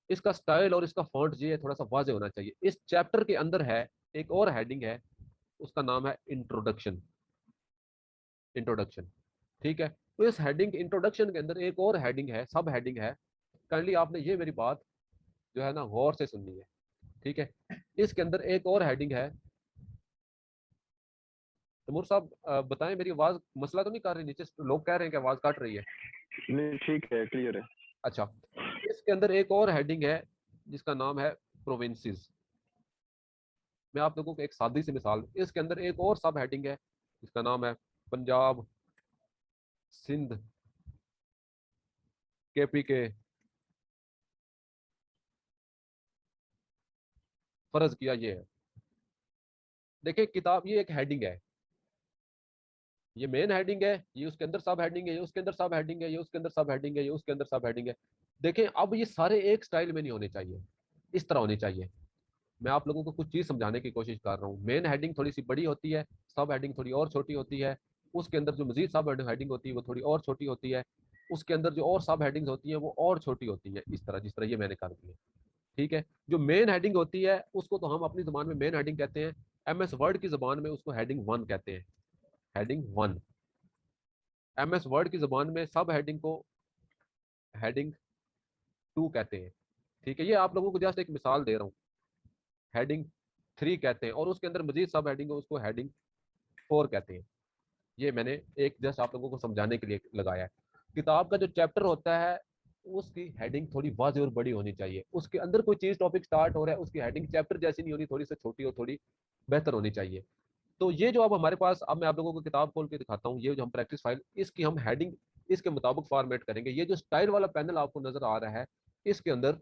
इसका स्टाइल और इसका फॉन्ट ये थोड़ा सा वाजे होना चाहिए। इस चैप्टर के अंदर है एक और हेडिंग है, उसका नाम है इंट्रोडक्शन। इंट्रोडक्शन, ठीक है। तो इस हेडिंग इंट्रोडक्शन के अंदर एक और हेडिंग है, सब हेडिंग है। काइंडली आपने ये मेरी बात जो है ना गौर से सुननी है। ठीक है, इसके अंदर एक और हेडिंग है। तैमूर साहब बताएं, मेरी आवाज मसला तो नहीं कर रही? नीचे लोग कह रहे हैं कि आवाज काट रही है। नहीं ठीक है, क्लियर है। अच्छा, इसके अंदर एक और हेडिंग है जिसका नाम है प्रोविंसेस। मैं आप लोगों को एक सादी सी मिसाल, इसके अंदर एक और सब हेडिंग है जिसका नाम है पंजाब, सिंध, केपी के। फर्ज किया ये है, देखिए किताब ये एक हेडिंग है, ये मेन हेडिंग है, ये उसके अंदर सब हेडिंग है, ये उसके अंदर सब हेडिंग है, ये उसके अंदर सब हेडिंग है, ये उसके अंदर सब हेडिंग है। देखें, अब ये सारे एक स्टाइल में नहीं होने चाहिए, इस तरह होने चाहिए। मैं आप लोगों को कुछ चीज समझाने की कोशिश कर रहा हूँ। मेन हेडिंग थोड़ी सी बड़ी होती है, सब हेडिंग थोड़ी और छोटी होती है, उसके अंदर जो मजीद सब हेडिंग होती है वो थोड़ी और छोटी होती है, उसके अंदर जो और सब हेडिंग्स होती है वो और छोटी होती है, इस तरह जिस तरह ये मैंने कर दी है। ठीक है, जो मेन हेडिंग होती है उसको तो हम अपनी जबान में मेन हेडिंग कहते हैं, एमएस वर्ड की जबान में उसको हेडिंग 1 कहते हैं। हेडिंग 1। एमएस वर्ड की जबान में सब हेडिंग को हेडिंग 2 कहते हैं। ठीक है, ये आप लोगों को जस्ट एक मिसाल दे रहा हूँ। हेडिंग 3 कहते हैं, और उसके अंदर मजीद सब हेडिंग है उसको हेडिंग 4 कहते हैं। ये मैंने एक जस्ट आप लोगों को समझाने के लिए लगाया है। किताब का जो चैप्टर होता है उसकी हेडिंग थोड़ी वाज़ेह और बड़ी होनी चाहिए। उसके अंदर कोई चीज टॉपिक स्टार्ट हो रहा है, उसकी हेडिंग चैप्टर जैसी नहीं होनी, थोड़ी सी छोटी और थोड़ी बेहतर होनी चाहिए। तो ये जो अब हमारे पास, अब मैं आप लोगों को किताब खोल के दिखाता हूँ, ये जो हम प्रैक्टिस फाइल, इसकी हम हेडिंग इसके मुताबिक फॉर्मेट करेंगे। ये जो स्टाइल वाला पैनल आपको नजर आ रहा है, इसके अंदर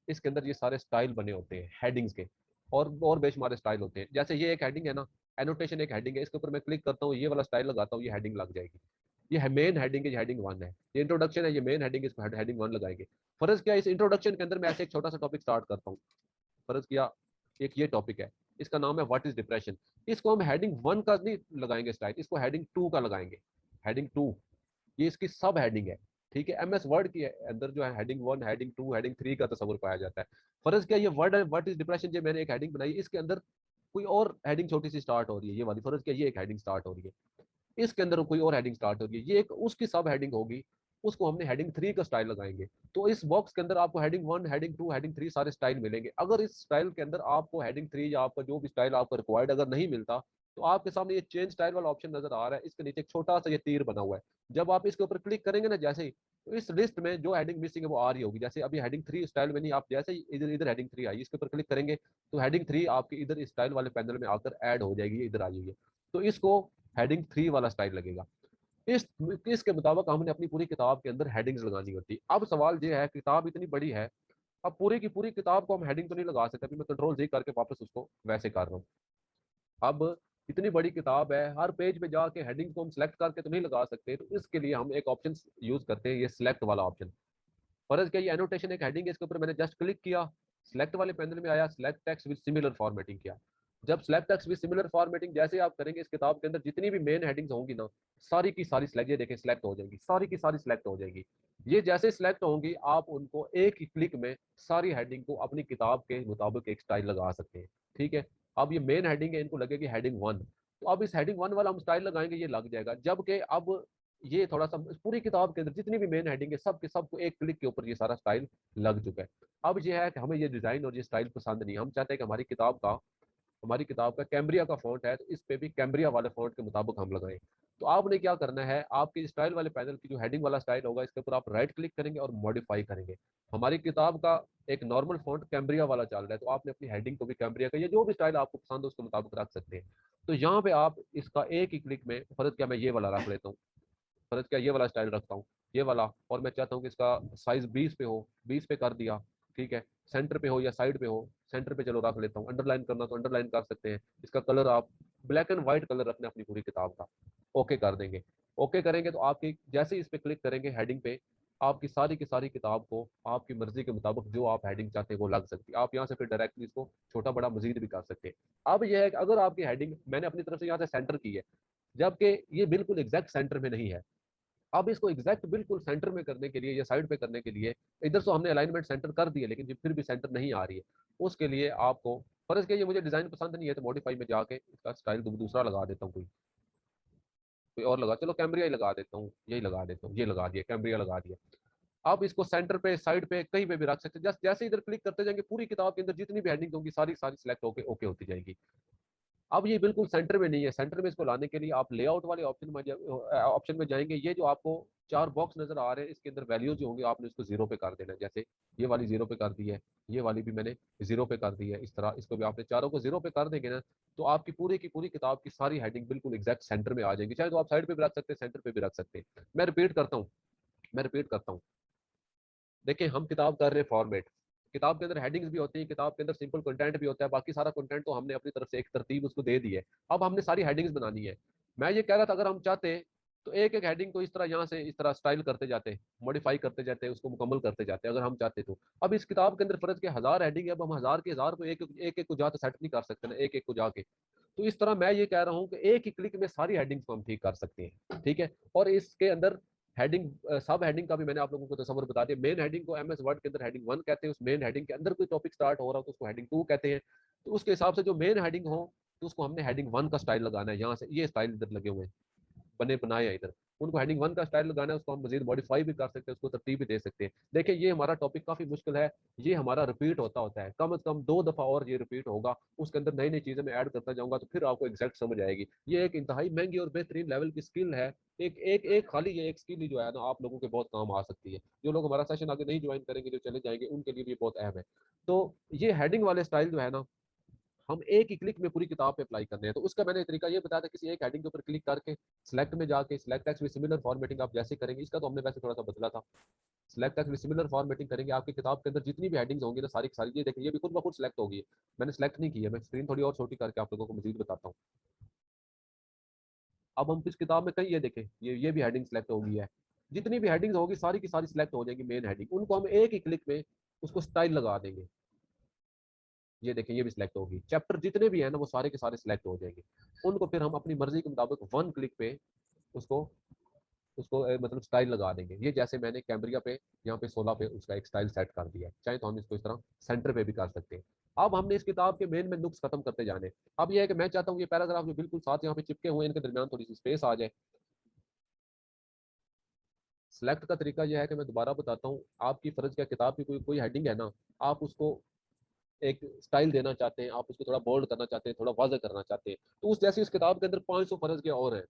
इसके अंदर ये सारे स्टाइल बने होते हैं हेडिंग्स के, और बेशुमार स्टाइल होते हैं। जैसे ये एक हेडिंग है ना, एनोटेशन एक हेडिंग है, इसके ऊपर मैं क्लिक करता हूँ, ये वाला स्टाइल लगाता हूँ, ये हेडिंग लग जाएगी। ये है मेन हेडिंग है, ये हेडिंग 1 है। ये इंट्रोडक्शन है, ये मेन हेडिंग, इसको हेडिंग 1 लगाएंगे। फर्ज किया इस इंट्रोडक्शन के अंदर मैं ऐसे एक छोटा सा टॉपिक स्टार्ट करता हूँ। फर्ज किया एक ये टॉपिक है, इसका नाम है व्हाट इज डिप्रेशन। इसको हम हेडिंग 1 का नहीं लगाएंगे स्टाइल, इसको हेडिंग 2 का लगाएंगे। हेडिंग 2 ये इसकी सब हेडिंग है। ठीक है, एमएस वर्ड के अंदर जो है हेडिंग 1, हेडिंग 2, हेडिंग 3 का तस्वुर पाया जाता है। फर्ज क्या ये वर्ड व्हाट इज डिप्रेशन, जो मैंने एक हेडिंग बनाई, इसके अंदर कोई और हेडिंग छोटी सी स्टार्ट हो रही है, ये वाली फर्ज क्या ये एक हेडिंग स्टार्ट हो रही है, इसके अंदर कोई और हेडिंग स्टार्ट हो रही है, ये एक उसकी सब हेडिंग होगी, उसको हमने हेडिंग 3 का स्टाइल लगाएंगे। तो इस बॉक्स के अंदर आपको हेडिंग 1, हेडिंग 2, हेडिंग 3 सारे स्टाइल मिलेंगे। अगर इस स्टाइल के अंदर आपको हेडिंग 3 या आपका जो भी स्टाइल आपको रिक्वायर्ड अगर नहीं मिलता, तो आपके सामने ये चेंज स्टाइल वाला ऑप्शन नजर आ रहा है, इसके नीचे एक छोटा सा ये तीर बना हुआ है। जब आप इसके ऊपर क्लिक करेंगे ना जैसे ही, तो इस लिस्ट में जो हेडिंग मिसिंग है वो आ रही होगी। जैसे अभी हेडिंग 3 स्टाइल में नहीं, आप जैसे ही इधर इधर हेडिंग 3 आई, इसके ऊपर क्लिक करेंगे तो हेडिंग 3 आपके इधर स्टाइल वाले पैनल में आकर ऐड हो जाएगी, इधर आई हुई है, तो इसको हेडिंग 3 वाला स्टाइल लगेगा। इस इसके मुताबिक हमने अपनी पूरी किताब के अंदर हेडिंग्स लगानी होती है। अब सवाल ये है, किताब इतनी बड़ी है, अब पूरी की पूरी किताब को हम हेडिंग तो नहीं लगा सकते। अभी मैं कंट्रोल जी करके वापस उसको वैसे कर रहा हूँ। अब इतनी बड़ी किताब है, हर पेज पे जाके हेडिंग को हम सिलेक्ट करके तो नहीं लगा सकते, तो इसके लिए हम एक ऑप्शन यूज करते हैं, ये सिलेक्ट वाला ऑप्शन। फर्ज क्या ये एनोटेशन एक हेडिंग है, इसके ऊपर मैंने जस्ट क्लिक किया, सिलेक्ट वाले पैनल में आया, select text with similar formatting किया। जब select text with similar formatting जैसे आप करेंगे, इस किताब के अंदर जितनी भी मेन हेडिंग्स होंगी ना, सारी की सारी सिलेक्ट, ये देखें सिलेक्ट हो जाएंगी, सारी की सारी सिलेक्ट हो जाएंगी। ये जैसे सिलेक्ट होंगी, आप उनको एक ही क्लिक में सारी हेडिंग को अपनी किताब के मुताबिक एक स्टाइल लगा सकते हैं। ठीक है, अब ये मेन हेडिंग है, इनको लगेगी हेडिंग 1, तो अब इस हेडिंग 1 वाला हम स्टाइल लगाएंगे, ये लग जाएगा। जबकि अब ये थोड़ा सा पूरी किताब के अंदर जितनी भी मेन हेडिंग है, सब के सबको एक क्लिक के ऊपर ये सारा स्टाइल लग चुका है। अब ये है कि हमें ये डिजाइन और ये स्टाइल पसंद नहीं, हम चाहते हैं कि हमारी किताब का कैम्ब्रिया का फॉन्ट है, तो इस पे भी कैम्ब्रिया वाले फॉन्ट के मुताबिक हम लगाएं। तो आपने क्या करना है, आपके स्टाइल वाले पैनल की जो हेडिंग वाला स्टाइल होगा, इसके ऊपर आप राइट क्लिक करेंगे और मॉडिफाई करेंगे। हमारी किताब का एक नॉर्मल फॉन्ट कैम्ब्रिया वाला चल रहा है, तो आपने अपनी हेडिंग को भी कैम्ब्रिया का या जो भी स्टाइल आपको पसंद है उसके मुताबिक रख सकते हैं। तो यहाँ पे आप इसका एक ही क्लिक में, फर्ज क्या मैं ये वाला रख लेता हूँ, फर्ज क्या ये वाला स्टाइल रखता हूँ, ये वाला, और मैं चाहता हूँ कि इसका साइज 20 पे हो, 20 पे कर दिया। ठीक है, सेंटर पे हो या साइड पे हो, सेंटर पे चलो रख लेता हूँ। अंडरलाइन करना तो अंडरलाइन कर सकते हैं। इसका कलर आप ब्लैक एंड व्हाइट कलर रखना अपनी पूरी किताब का। ओके कर देंगे। ओके करेंगे तो आपकी जैसे ही इस पे क्लिक करेंगे हेडिंग पे, आपकी सारी की सारी किताब को आपकी मर्जी के मुताबिक जो आप हेडिंग चाहते हैं वो लग सकती है। आप यहाँ से फिर डायरेक्टली इसको छोटा बड़ा मजीद भी कर सकते हैं। अब यह है कि अगर आपकी हेडिंग मैंने अपनी तरफ से यहाँ से सेंटर की है, जबकि ये बिल्कुल एग्जैक्ट सेंटर में नहीं है, अब इसको एग्जैक्ट बिल्कुल सेंटर में करने के लिए या साइड पे करने के लिए, इधर तो हमने अलाइनमेंट सेंटर कर दी है, लेकिन फिर भी सेंटर नहीं आ रही है, उसके लिए आपको फर्ज के ये मुझे डिजाइन पसंद नहीं है, तो मॉडिफाई में जाके इसका स्टाइल दूसरा लगा देता हूँ, कोई कोई और लगा, चलो कैम्ब्रिया ही लगा देता हूँ, यही लगा देता हूँ, ये लगा दिया, कैम्ब्रिया लगा दिया। आप इसको सेंटर पे साइड पे कहीं पे भी रख सकते हैं। जैसे इधर क्लिक करते जाएंगे, पूरी किताब के अंदर जितनी भी हेडिंग होंगी सारी सारी सिलेक्ट होके ओके होती जाएगी। अब ये बिल्कुल सेंटर में नहीं है, सेंटर में इसको लाने के लिए आप लेआउट वाले ऑप्शन में जाएंगे। ये जो आपको चार बॉक्स नजर आ रहे हैं, इसके अंदर वैल्यू जो होंगे आपने इसको जीरो पे कर देना है। जैसे ये वाली जीरो पे कर दी है, ये वाली भी मैंने जीरो पे कर दी है, इस तरह इसको भी आपने चारों को जीरो पे कर देंगे ना, तो आपकी पूरी की पूरी किताब की सारी हेडिंग बिल्कुल एग्जैक्ट सेंटर में आ जाएगी। चाहे तो आप साइड पे भी रख सकते हैं, सेंटर पे भी रख सकते हैं। मैं रिपीट करता हूँ। देखिए हम किताब कर रहे हैं फॉर्मेट, किताब के अंदर हेडिंग्स भी होती है, किताब के अंदर सिंपल कंटेंट भी होता है, बाकी सारा कंटेंट तो हमने अपनी तरफ से एक तरतीब उसको दे दी है। अब हमने सारी हेडिंग्स बनानी है। मैं ये कह रहा था अगर हम चाहते तो एक एक हेडिंग को इस तरह यहाँ से इस तरह स्टाइल करते जाते, मॉडिफाई करते जाते, उसको मुकम्मल करते जाते अगर हम चाहते तो। अब इस किताब के अंदर फर्ज के 1000 हेडिंग है, अब हम 1000 के 1000 को एक एक को जाकर सेट नहीं कर सकते ना, एक एक को जाके। तो इस तरह मैं ये कह रहा हूँ कि एक ही क्लिक में सारी हेडिंग्स को हम ठीक कर सकते हैं। ठीक है, और इसके अंदर हेडिंग सब हेडिंग का भी मैंने आप लोगों को तस्वर बता दिया। मेन हेडिंग को एमएस वर्ड के अंदर हेडिंग 1 कहते हैं, उस मेन हेडिंग के अंदर कोई टॉपिक स्टार्ट हो रहा हो तो उसको हेडिंग 2 कहते हैं। तो उसके हिसाब से जो मेन हेडिंग हो, तो उसको हमने हेडिंग 1 का स्टाइल लगाना है। यहाँ से ये स्टाइल इधर लगे हुए हैं, बने बनाए हैं इधर, उनको हेडिंग 1 का स्टाइल लगाना है। उसको हम मजीद मॉडिफाई भी कर सकते हैं, उसको तरतीब भी दे सकते हैं। देखिए ये हमारा टॉपिक काफी मुश्किल है, ये हमारा रिपीट होता होता है, कम से कम 2 दफा और ये रिपीट होगा, उसके अंदर नई नई चीजें मैं ऐड करता जाऊंगा, तो फिर आपको एग्जैक्ट समझ आएगी। ये एक इंतहाई महंगी और बेहतरीन लेवल की स्किल है। एक एक एक खाली ये एक स्किल ही जो है ना, आप लोगों के बहुत काम आ सकती है। जो लोग हमारा सेशन आगे नहीं ज्वाइन करेंगे, जो चले जाएंगे, उनके लिए भी बहुत अहम है। तो ये हेडिंग वाले स्टाइल जो है ना, हम एक ही क्लिक में पूरी किताब पे अप्लाई करने हैं। तो उसका मैंने तरीका ये बताया था, किसी एक हेडिंग के ऊपर क्लिक करके सिलेक्ट में जाके select text with similar formatting आप जैसे करेंगे, इसका तो हमने वैसे थोड़ा सा बदला था। Select text with similar formatting करेंगे, आपकी किताब के अंदर जितनी भी हेडिंग्स होंगी ना, सारी की सारी, ये देखिए ये भी खुद ब खुद सिलेक्ट होगी। मैंने सिलेक्ट नहीं की है, मैं स्क्रीन थोड़ी और छोटी करके आप लोगों को मजीद बताता हूँ। अब हम इस किताब में कहीं ये देखें, ये भी हेडिंग सिलेक्ट हो गई है। जितनी भी हेडिंग्स होगी सारी की सारी सिलेक्ट हो जाएंगी मेन हेडिंग, उनको हम एक ही क्लिक में उसको स्टाइल लगा देंगे। ये देखें ये भी सिलेक्ट होगी, चैप्टर जितने भी है ना वो सारे के सारे सिलेक्ट हो जाएंगे। उनको फिर हम अपनी मर्जी के मुताबिक 1 क्लिक पे उसको उसको मतलब स्टाइल लगा देंगे। ये जैसे मैंने कैम्ब्रिया पे यहाँ पे 16 पे उसका एक स्टाइल सेट कर दिया है, चाहे तो हम इसको इस तरह सेंटर पे भी कर सकते हैं। अब हमने इस किताब के मेन में नुक्स खत्म करते जाने। अब ये है कि मैं चाहता हूँ ये पैराग्राफ जो बिल्कुल साथ यहाँ पे चिपके हुए हैं इनके दरमियान थोड़ी सी स्पेस आ जाए। सिलेक्ट का तरीका यह है कि मैं दोबारा बताता हूँ, आपकी फर्ज क्या किताब की कोई कोई हेडिंग है ना, आप उसको एक स्टाइल देना चाहते हैं, आप उसको थोड़ा बोल्ड करना चाहते हैं, थोड़ा वाज़ह करना चाहते हैं, तो उस जैसे इस किताब के अंदर 500 फर्ज के और हैं,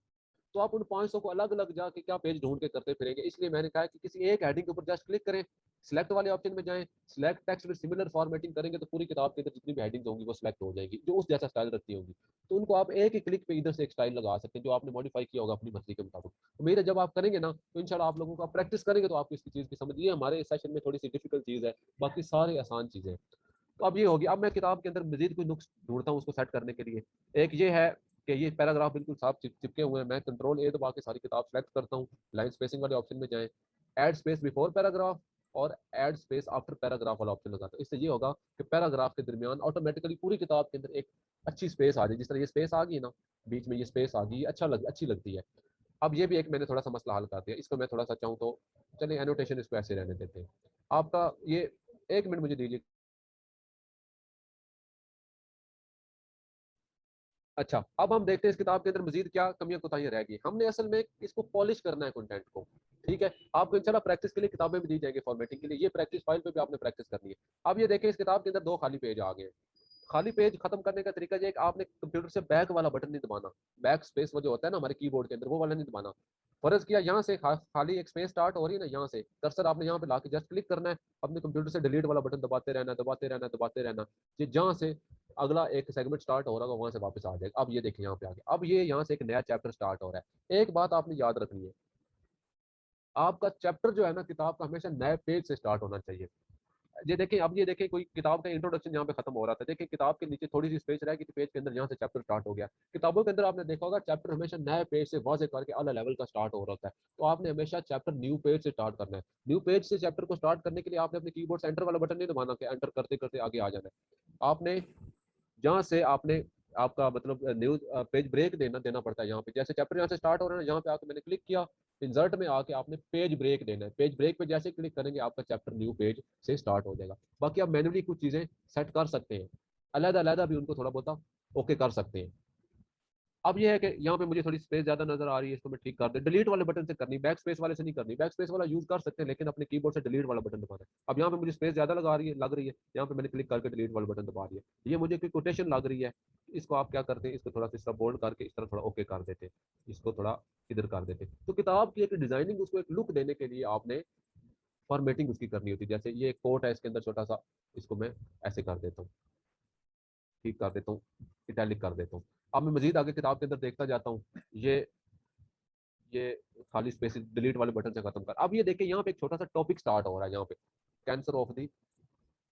तो आप उन 500 को अलग अलग जाके क्या पेज ढूंढ के करते फिरेंगे। इसलिए मैंने कहा कि किसी एक हेडिंग के ऊपर जस्ट क्लिक करें, सिलेक्ट वाले ऑप्शन में जाएं, select text with similar formatting करेंगे तो पूरी किताब के अंदर जितनी भी हेडिंग्स होंगी वो सिलेक्ट हो जाएगी जो उस जैसा स्टाइल रखती होंगी। तो उनको आप एक ही क्लिक पे इधर से एक स्टाइल लगा सकते हैं जो आपने मॉडिफाई किया होगा अपनी मर्जी के मुताबिक। तो मेरे जब आप करेंगे ना तो इंशाल्लाह आप लोगों को प्रैक्टिस करेंगे तो आपको इसकी चीज़ की समझ। ये हमारे सेशन में थोड़ी सी डिफिकल्ट चीज़ है, बाकी सारे आसान चीज़ें हैं। तो अब ये होगी, अब मैं किताब के अंदर मजीद कोई नुक्स ढूंढता हूँ उसको सेट करने के लिए। एक ये है कि ये पैराग्राफ बिल्कुल साफ चिपके हुए हैं, मैं कंट्रोल ए दबा के सारी किताब सेलेक्ट करता हूँ, लाइन स्पेसिंग वाले ऑप्शन में जाएं, ऐड स्पेस बिफोर पैराग्राफ और ऐड स्पेस आफ्टर पैराग्राफ वाला ऑप्शन लगाता हूँ। इससे ये होगा कि पैराग्राफ के दरमियान ऑटोमेटिकली पूरी किताब के अंदर एक अच्छी स्पेस आ जाए। जिस तरह ये स्पेस आ गई ना, बीच में ये स्पेस आ गई, अच्छी लगती है। अब ये भी एक मैंने थोड़ा सा मसला हल कर दिया, इसको मैं थोड़ा सा चाहूँ तो चलिए एनोटेशन इसको ऐसे रहने देते हैं। आपका ये 1 मिनट मुझे दीजिए। अच्छा, अब हम देखते हैं इस किताब के अंदर मजीद क्या कमियां कोताहियां रह गई। हमने असल में इसको पॉलिश करना है कंटेंट को। ठीक है, आपको इंशाल्लाह प्रैक्टिस के लिए किताबें भी दी जाएंगी फॉर्मेटिंग के लिए, ये प्रैक्टिस फाइल पे भी आपने प्रैक्टिस करनी है। अब ये देखें इस किताब के अंदर 2 खाली पेज आ गए। खाली पेज खत्म करने का तरीका ये है कि आपने कंप्यूटर से बैक वाला बटन नहीं दबाना, बैक स्पेस वो जो होता है ना हमारे कीबोर्ड के अंदर, वो वाला नहीं दबाना। फर्ज किया यहाँ से खाली एक स्पेस स्टार्ट हो रही है ना, यहाँ से कर्सर आपने यहाँ पे लाके जस्ट क्लिक करना है, अपने कंप्यूटर से डिलीट वाला बटन दबाते रहना, दबाते रहना, दबाते रहना। ये जहाँ से अगला एक सेगमेंट स्टार्ट हो रहा है वहां से वापस आ जाएगा। अब ये देखिए यहाँ पे आ गया, अब ये यहाँ से एक नया चैप्टर स्टार्ट हो रहा है। एक बात आपने याद रखनी है, आपका चैप्टर जो है ना किताब का हमेशा नए पेज से स्टार्ट होना चाहिए। ये देखें, अब ये देखें कोई किताब का इंट्रोडक्शन यहाँ पे खत्म हो रहा था, देखिए किताब के नीचे थोड़ी सी स्पेस रहेगी तो पेज के अंदर यहाँ से चैप्टर स्टार्ट हो गया। किताबों के अंदर आपने देखा होगा चैप्टर हमेशा नए पेज से वाजे करके अलग लेवल का स्टार्ट हो रहा होता है, तो आपने हमेशा चैप्टर न्यू पेज से स्टार्ट करना है। न्यू पेज से चैप्टर को स्टार्ट करने के लिए आपने अपने कीबोर्ड से एंटर वाला बटन नहीं दबाना कि एंटर करते करते आगे आ जाना है। आपने जहाँ से आपने आपका मतलब न्यूज पेज ब्रेक देना पड़ता है। यहाँ पे जैसे चैप्टर यहाँ से स्टार्ट हो रहा है ना, यहाँ पे आके मैंने क्लिक किया, इंसर्ट में आके आपने पेज ब्रेक देना है। पेज ब्रेक पे जैसे क्लिक करेंगे आपका चैप्टर न्यू पेज से स्टार्ट हो जाएगा। बाकी आप मैन्युअली कुछ चीजें सेट कर सकते हैं, अलग अलग भी उनको थोड़ा बहुत ओके कर सकते हैं। अब ये है कि यहाँ पे मुझे थोड़ी स्पेस ज्यादा नजर आ रही है, इसको मैं ठीक कर दूं। डिलीट वाले बटन से करनी, बैक स्पेस वाले से नहीं करनी। बैक स्पेस वाला यूज कर सकते हैं लेकिन अपने कीबोर्ड से डिलीट वाला बटन दबाना है। अब यहाँ पे मुझे स्पेस ज्यादा लग रही है, यहाँ पे मैंने क्लिक करके डिलीट वाला बटन दबा दिया। ये मुझे कोई कोटेशन लग रही है, इसको आप क्या करते हैं, इसको थोड़ा सा इस तरह बोल्ड करके इस तरह थोड़ा ओके कर देते हैं, इसको थोड़ा इधर कर देते हैं। तो किताब की एक डिजाइनिंग, उसको एक लुक देने के लिए आपने फॉर्मेटिंग उसकी करनी होती है। जैसे ये एक कोट है, इसके अंदर छोटा सा, इसको मैं ऐसे कर देता हूँ, ठीक कर देता हूँ, इटैलिक कर देता हूँ। अब मैं मजीद आगे किताब के अंदर देखता जाता हूँ। ये खाली स्पेस डिलीट वाले बटन से खत्म कर। अब ये देखिए यहाँ पे एक छोटा सा टॉपिक स्टार्ट हो रहा है, यहाँ पे cancer of the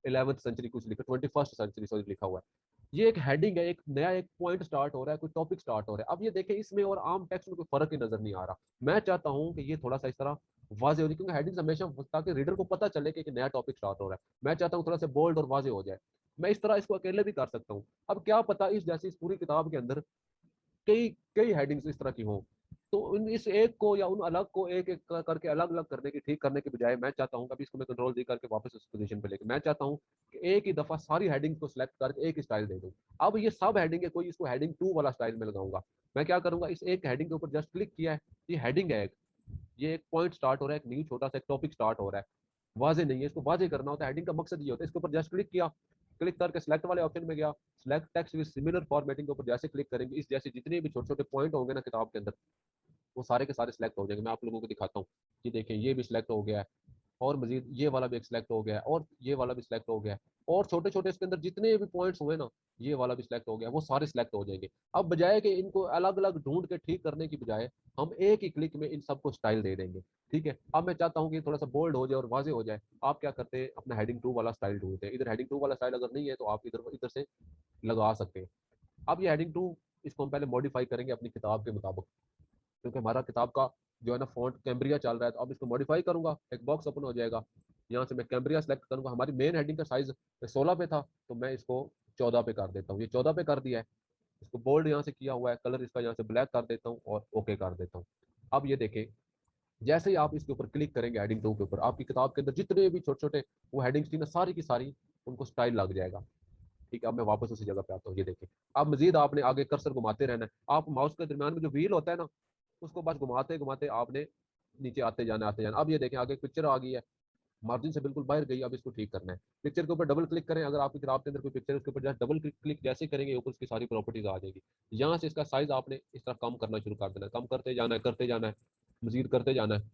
11th century कुछ लिखा, 21st सेंचुरी सॉरी लिखा हुआ है। ये एक हेडिंग है, एक नया एक पॉइंट स्टार्ट हो रहा है, कोई टॉपिक स्टार्ट हो रहा है। अब ये देखिए इसमें और आम टेक्स्ट में कोई फर्क ही नजर नहीं आ रहा। मैं चाहता हूँ कि ये थोड़ा सा इस तरह वाजे हो जाए, क्योंकि हेडिंग हमेशा ताकि रीडर को पता चले कि एक नया टॉपिक स्टार्ट हो रहा है। मैं चाहता हूँ थोड़ा सा बोल्ड और वाजे हो जाए। मैं इस तरह इसको अकेले भी कर सकता हूँ। अब क्या पता इस जैसी इस पूरी किताब के अंदर कई कई हेडिंग्स इस तरह की हों, तो उन इस एक को या उन अलग को एक एक करके अलग अलग करने की ठीक करने के बजाय मैं चाहता हूँ, कभी इसको मैं कंट्रोल दी करके वापस उस पोजीशन पे लेके, मैं चाहता हूँ कि एक ही दफा सारी हेडिंग को सिलेक्ट करके एक स्टाइल दे दूँ। अब ये सब हेडिंग है, कोई इसको हेडिंग 2 वाला स्टाइल में लगाऊंगा। मैं क्या करूंगा, इस एक हेडिंग के ऊपर जस्ट क्लिक किया है, ये हेडिंग है एक, ये एक पॉइंट स्टार्ट हो रहा है, एक न्यू छोटा सा एक टॉपिक स्टार्ट हो रहा है, वाजे नहीं है, इसको वाजे करना होता है। हेडिंग का मकसद ये होता है, इसके ऊपर जस्ट क्लिक किया, क्लिक करके सिलेक्ट वाले ऑप्शन में गया, select text with similar formatting के ऊपर जैसे क्लिक करेंगे, इस जैसे जितने भी छोटे छोटे पॉइंट होंगे ना किताब के अंदर वो सारे के सारे सिलेक्ट हो जाएंगे। मैं आप लोगों को दिखाता हूँ, ये देखें ये भी सिलेक्ट हो गया है, और मजीद ये वाला भी सिलेक्ट हो गया है, और ये वाला भी सिलेक्ट हो गया है, और छोटे छोटे इसके अंदर जितने भी पॉइंट्स हुए ना ये वाला भी सिलेक्ट हो गया, वो सारे सिलेक्ट हो जाएंगे। अब बजाय कि इनको अलग अलग ढूंढ के ठीक करने की बजाय हम एक ही क्लिक में इन सबको स्टाइल दे देंगे। ठीक है, अब मैं चाहता हूँ कि थोड़ा सा बोल्ड हो जाए और वाजे हो जाए। आप क्या करते हैं, अपना हेडिंग 2 वाला स्टाइल ढूंढते हैं। इधर हेडिंग 2 वाला स्टाइल अगर नहीं है तो आप इधर इधर से लगा सकते हैं। अब ये हेडिंग 2 इसको हम पहले मॉडिफाई करेंगे अपनी किताब के मुताबिक, क्योंकि हमारा किताब का जो है ना फॉन्ट कैम्ब्रिया चल रहा है। तो अब इसको मॉडिफाई करूंगा, एक बॉक्स ओपन हो जाएगा, यहाँ से मैं कैम्ब्रिया सेलेक्ट करूंगा। हमारी मेन हेडिंग का साइज 16 पे था, तो मैं इसको 14 पे कर देता हूँ। ये 14 पे कर दिया है, इसको बोल्ड यहाँ से किया हुआ है, कलर इसका यहाँ से ब्लैक कर देता हूँ और ओके कर देता हूँ। अब ये देखें जैसे ही आप इसके ऊपर क्लिक करेंगे हेडिंग 2 के ऊपर, आपकी किताब के अंदर जितने भी छोटे छोटे वो हेडिंग्स थी ना, सारी की सारी उनको स्टाइल लग जाएगा। ठीक है, अब मैं वापस उसी जगह पे आता हूँ। ये देखिए, अब मजीद आपने आगे कर्सर घुमाते रहना है। आप माउस के दरमियान में जो व्हील होता है ना, उसको बस घुमाते घुमाते आपने नीचे आते जाना, आते जाना। अब ये देखें, आगे एक पिक्चर आ गई है, मार्जिन से बिल्कुल बाहर गई। अब इसको ठीक करना है। पिक्चर के ऊपर डबल क्लिक करें, अगर आपकी किताब के अंदर कोई पिक्चर है उसके ऊपर जस्ट डबल क्लिक जैसे करेंगे, ऊपर उसकी सारी प्रॉपर्टीज आ जाएगी। यहाँ से इसका साइज आपने इस तरह कम करना शुरू कर देना है, कम करते जाना है, करते जाना है, मजीद करते जाना है।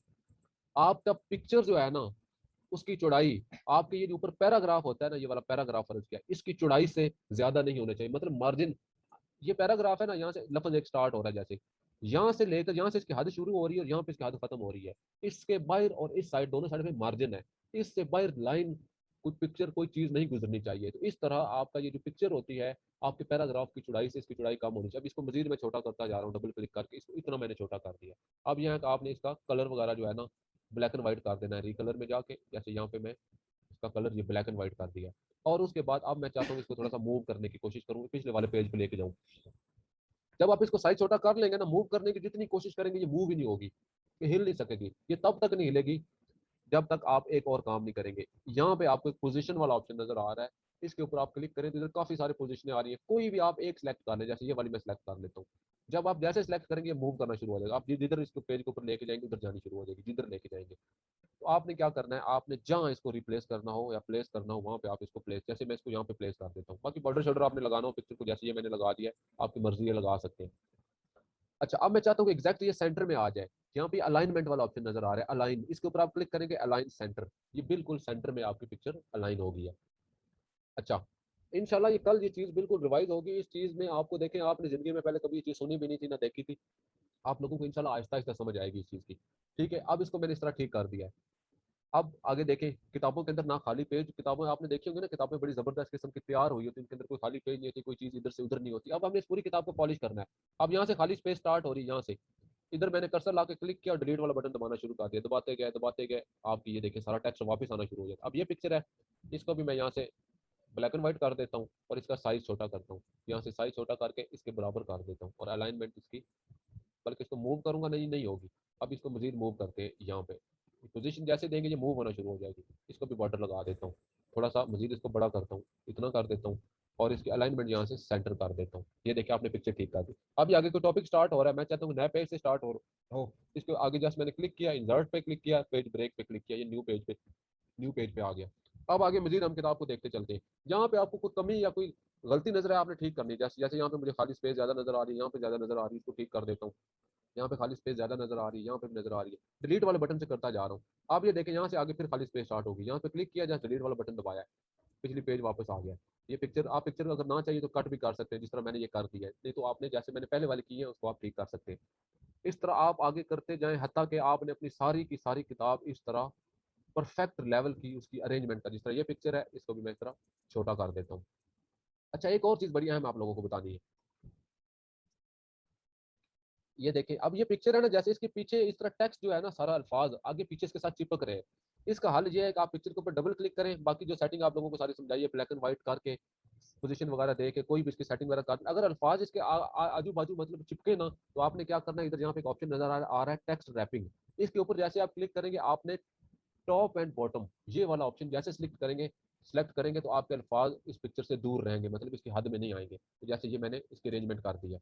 आपका पिक्चर जो है ना, उसकी चौड़ाई, आपके ये जो ऊपर पैराग्राफ होता है ना, ये वाला पैराग्राफ फर्ज किया, इसकी चौड़ाई से ज्यादा नहीं होना चाहिए। मतलब मार्जिन, ये पैराग्राफ है ना, यहाँ से लफ्ज एक स्टार्ट हो रहा है, जैसे यहाँ से लेकर यहाँ से इसकी हद शुरू हो रही है और यहाँ पे इसकी हद खत्म हो रही है। इसके बाहर और इस साइड, दोनों साइड में मार्जिन है। इससे बाहर लाइन, कोई पिक्चर, कोई चीज नहीं गुजरनी चाहिए। तो इस तरह आपका ये जो पिक्चर होती है, आपके पैराग्राफ की चौड़ाई से इसकी चौड़ाई कम होनी चाहिए। अब इसको मजीद मैं छोटा करता जा रहा हूँ, डबल क्लिक करके इसको इतना मैंने छोटा कर दिया। अब यहाँ का आपने इसका कलर वगैरह जो है ना, ब्लैक एंड व्हाइट कर देना है। रिकलर में जाके जैसे यहाँ पे मैं इसका कलर ये ब्लैक एंड व्हाइट कर दिया। और उसके बाद अब मैं चाहता हूँ इसको थोड़ा सा मूव करने की कोशिश करूँ, पिछले वाले पेज पे लेके जाऊँ। जब आप इसको साइज छोटा कर लेंगे ना, मूव करने की जितनी कोशिश करेंगे ये मूव ही नहीं होगी, ये हिल नहीं सकेगी। ये तब तक नहीं हिलेगी जब तक आप एक और काम नहीं करेंगे। यहाँ पे आपको एक पोजीशन वाला ऑप्शन नजर आ रहा है, इसके ऊपर आप क्लिक करें तो इधर काफी सारी पोजीशनें आ रही है। कोई भी आप एक सिलेक्ट कर लें, जैसे ये वाली मैं सिलेक्ट कर लेता हूँ। जब आप जैसे सिलेक्ट करेंगे मूव करना शुरू हो जाएगा। आप जिधर इसको पेज के ऊपर लेके जाएंगे उधर जानी शुरू हो जाएगी, जिधर लेके जाएंगे। तो आपने क्या करना है, आपने जहां इसको रिप्लेस करना हो या प्लेस करना हो, वहां पे आप इसको प्लेस, जैसे मैं इसको यहाँ पे प्लेस कर देता हूँ। बाकी बॉर्डर शॉर्डर आपने लगाना हो पिक्चर को, जैसे ये मैंने लगा दिया है, आपकी मर्जी है लगा सकते हैं। अच्छा, अब मैं चाहता हूँ कि एग्जैक्ट ये सेंटर में आ जाए। यहाँ पे अलाइनमेंट वाला ऑप्शन नजर आ रहा है, अलाइन, इसके ऊपर आप क्लिक करेंगे, अलाइन सेंटर, ये बिल्कुल सेंटर में आपकी पिक्चर अलाइन हो गई है। अच्छा, इंशाल्लाह ये कल ये चीज बिल्कुल रिवाइज होगी। इस चीज में आपको देखें, आपने जिंदगी में पहले कभी ये चीज सुनी भी नहीं थी ना देखी थी, आप लोगों को इंशाल्लाह आहिस्ता आहिस्ता समझ आएगी इस चीज की। ठीक है, अब इसको मैंने इस तरह ठीक कर दिया है। अब आगे देखें, किताबों के अंदर ना खाली पेज, किताबें आपने देखी होंगी ना, किताबें बड़ी जबरदस्त किस्म की तैयार हुई होती है, इनके अंदर कोई खाली पेज नहीं होती, कोई चीज इधर से उधर नहीं होती। अब हमने इस पूरी किताब को पॉलिश करना है। अब यहाँ से खाली स्पेस स्टार्ट हो रही है, यहाँ से इधर मैंने कर्सर लाके क्लिक किया और डिलीट वाला बटन दबाना शुरू कर दिया, दबाते गए आपकी ये देखिए सारा टेक्स्ट वापस आना शुरू हो जाता है। अब ये पिक्चर है, इसको भी मैं यहाँ से ब्लैक एंड व्हाइट कर देता हूँ और इसका साइज छोटा करता हूँ। यहाँ से साइज छोटा करके इसके बराबर कर देता हूँ और अलाइनमेंट इसकी, बल्कि इसको मूव करूंगा, नहीं नहीं होगी। अब इसको मजीद मूव करके यहाँ पे पोजीशन जैसे देंगे ये मूव होना शुरू हो जाएगी। इसको भी बॉर्डर लगा देता हूँ, थोड़ा सा मजीद इसको बड़ा करता हूँ, इतना कर देता हूँ और इसकी अलाइनमेंट यहाँ से सेंटर कर देता हूँ। ये देखिए आपने पिक्चर ठीक कर दी। अब ये आगे कोई टॉपिक स्टार्ट हो रहा है, मैं चाहता हूँ नए पेज से स्टार्ट हो। इसको आगे जस्ट मैंने क्लिक किया, इंसर्ट पे क्लिक किया, पेज ब्रेक पे क्लिक किया, ये न्यू पेज पे आ गया। अब आगे मजीद हम किताब को देखते चलते हैं। जहाँ पे आपको कोई कमी या कोई गलती नजर है, आपने ठीक करनी है। जैसे जैसे यहाँ पे मुझे खाली स्पेस ज्यादा नजर आ रही है, यहाँ पे ज्यादा नजर आ रही है, इसको ठीक कर देता हूँ। यहाँ पे खाली स्पेस ज्यादा नजर आ रही है, यहाँ पे भी नजर आ रही है, डिलीट वाले बटन से करता जा रहा हूँ। आप ये देखें, यहाँ से आगे फिर खाली स्पेस स्टार्ट होगी, यहाँ पे क्लिक किया, जहाँ डिलीट वाला बटन दबाया, पिछली पेज वापस आ गया। ये पिक्चर, आप पिक्चर अगर ना चाहिए तो कट भी कर सकते हैं, जिस तरह मैंने ये कर दिया है। नहीं तो आपने जैसे मैंने पहले वाली की है उसको आप ठीक कर सकते हैं। इस तरह आप आगे करते जाएं, हत्ता कि आपने अपनी सारी की सारी किताब इस तरह परफेक्ट लेवल की उसकी अरेंजमेंट का, जिस तरह ये पिक्चर है इसको भी मैं इस तरह छोटा कर देता हूँ। अच्छा, एक और चीज बड़ी अहम आप लोगों को बतानी है। ये देखें, अब ये पिक्चर है ना, जैसे इसके पीछे इस तरह टेक्स्ट जो है ना, सारा अल्फाज आगे पीछे इसके साथ चिपक रहे हैं। इसका हल ये है कि आप पिक्चर के ऊपर डबल क्लिक करें, बाकी जो सेटिंग आप लोगों को सारी समझाइए, ब्लैक एंड व्हाइट करके पोजीशन वगैरह दे के कोई भी इसकी सेटिंग वगैरह कर, अगर अल्फाज इसके आजू बाजू मतलब चिपके ना, तो आपने क्या करना है, इधर यहाँ पे एक ऑप्शन नजर आ रहा है टेक्स्ट रैपिंग, इसके ऊपर जैसे आप क्लिक करेंगे, आपने टॉप एंड बॉटम ये वाला ऑप्शन जैसे सिलेक्ट करेंगे तो आपके अल्फाज इस पिक्चर से दूर रहेंगे, मतलब इसकी हद में नहीं आएंगे। तो जैसे ये मैंने इसकी अरेंजमेंट कर दिया।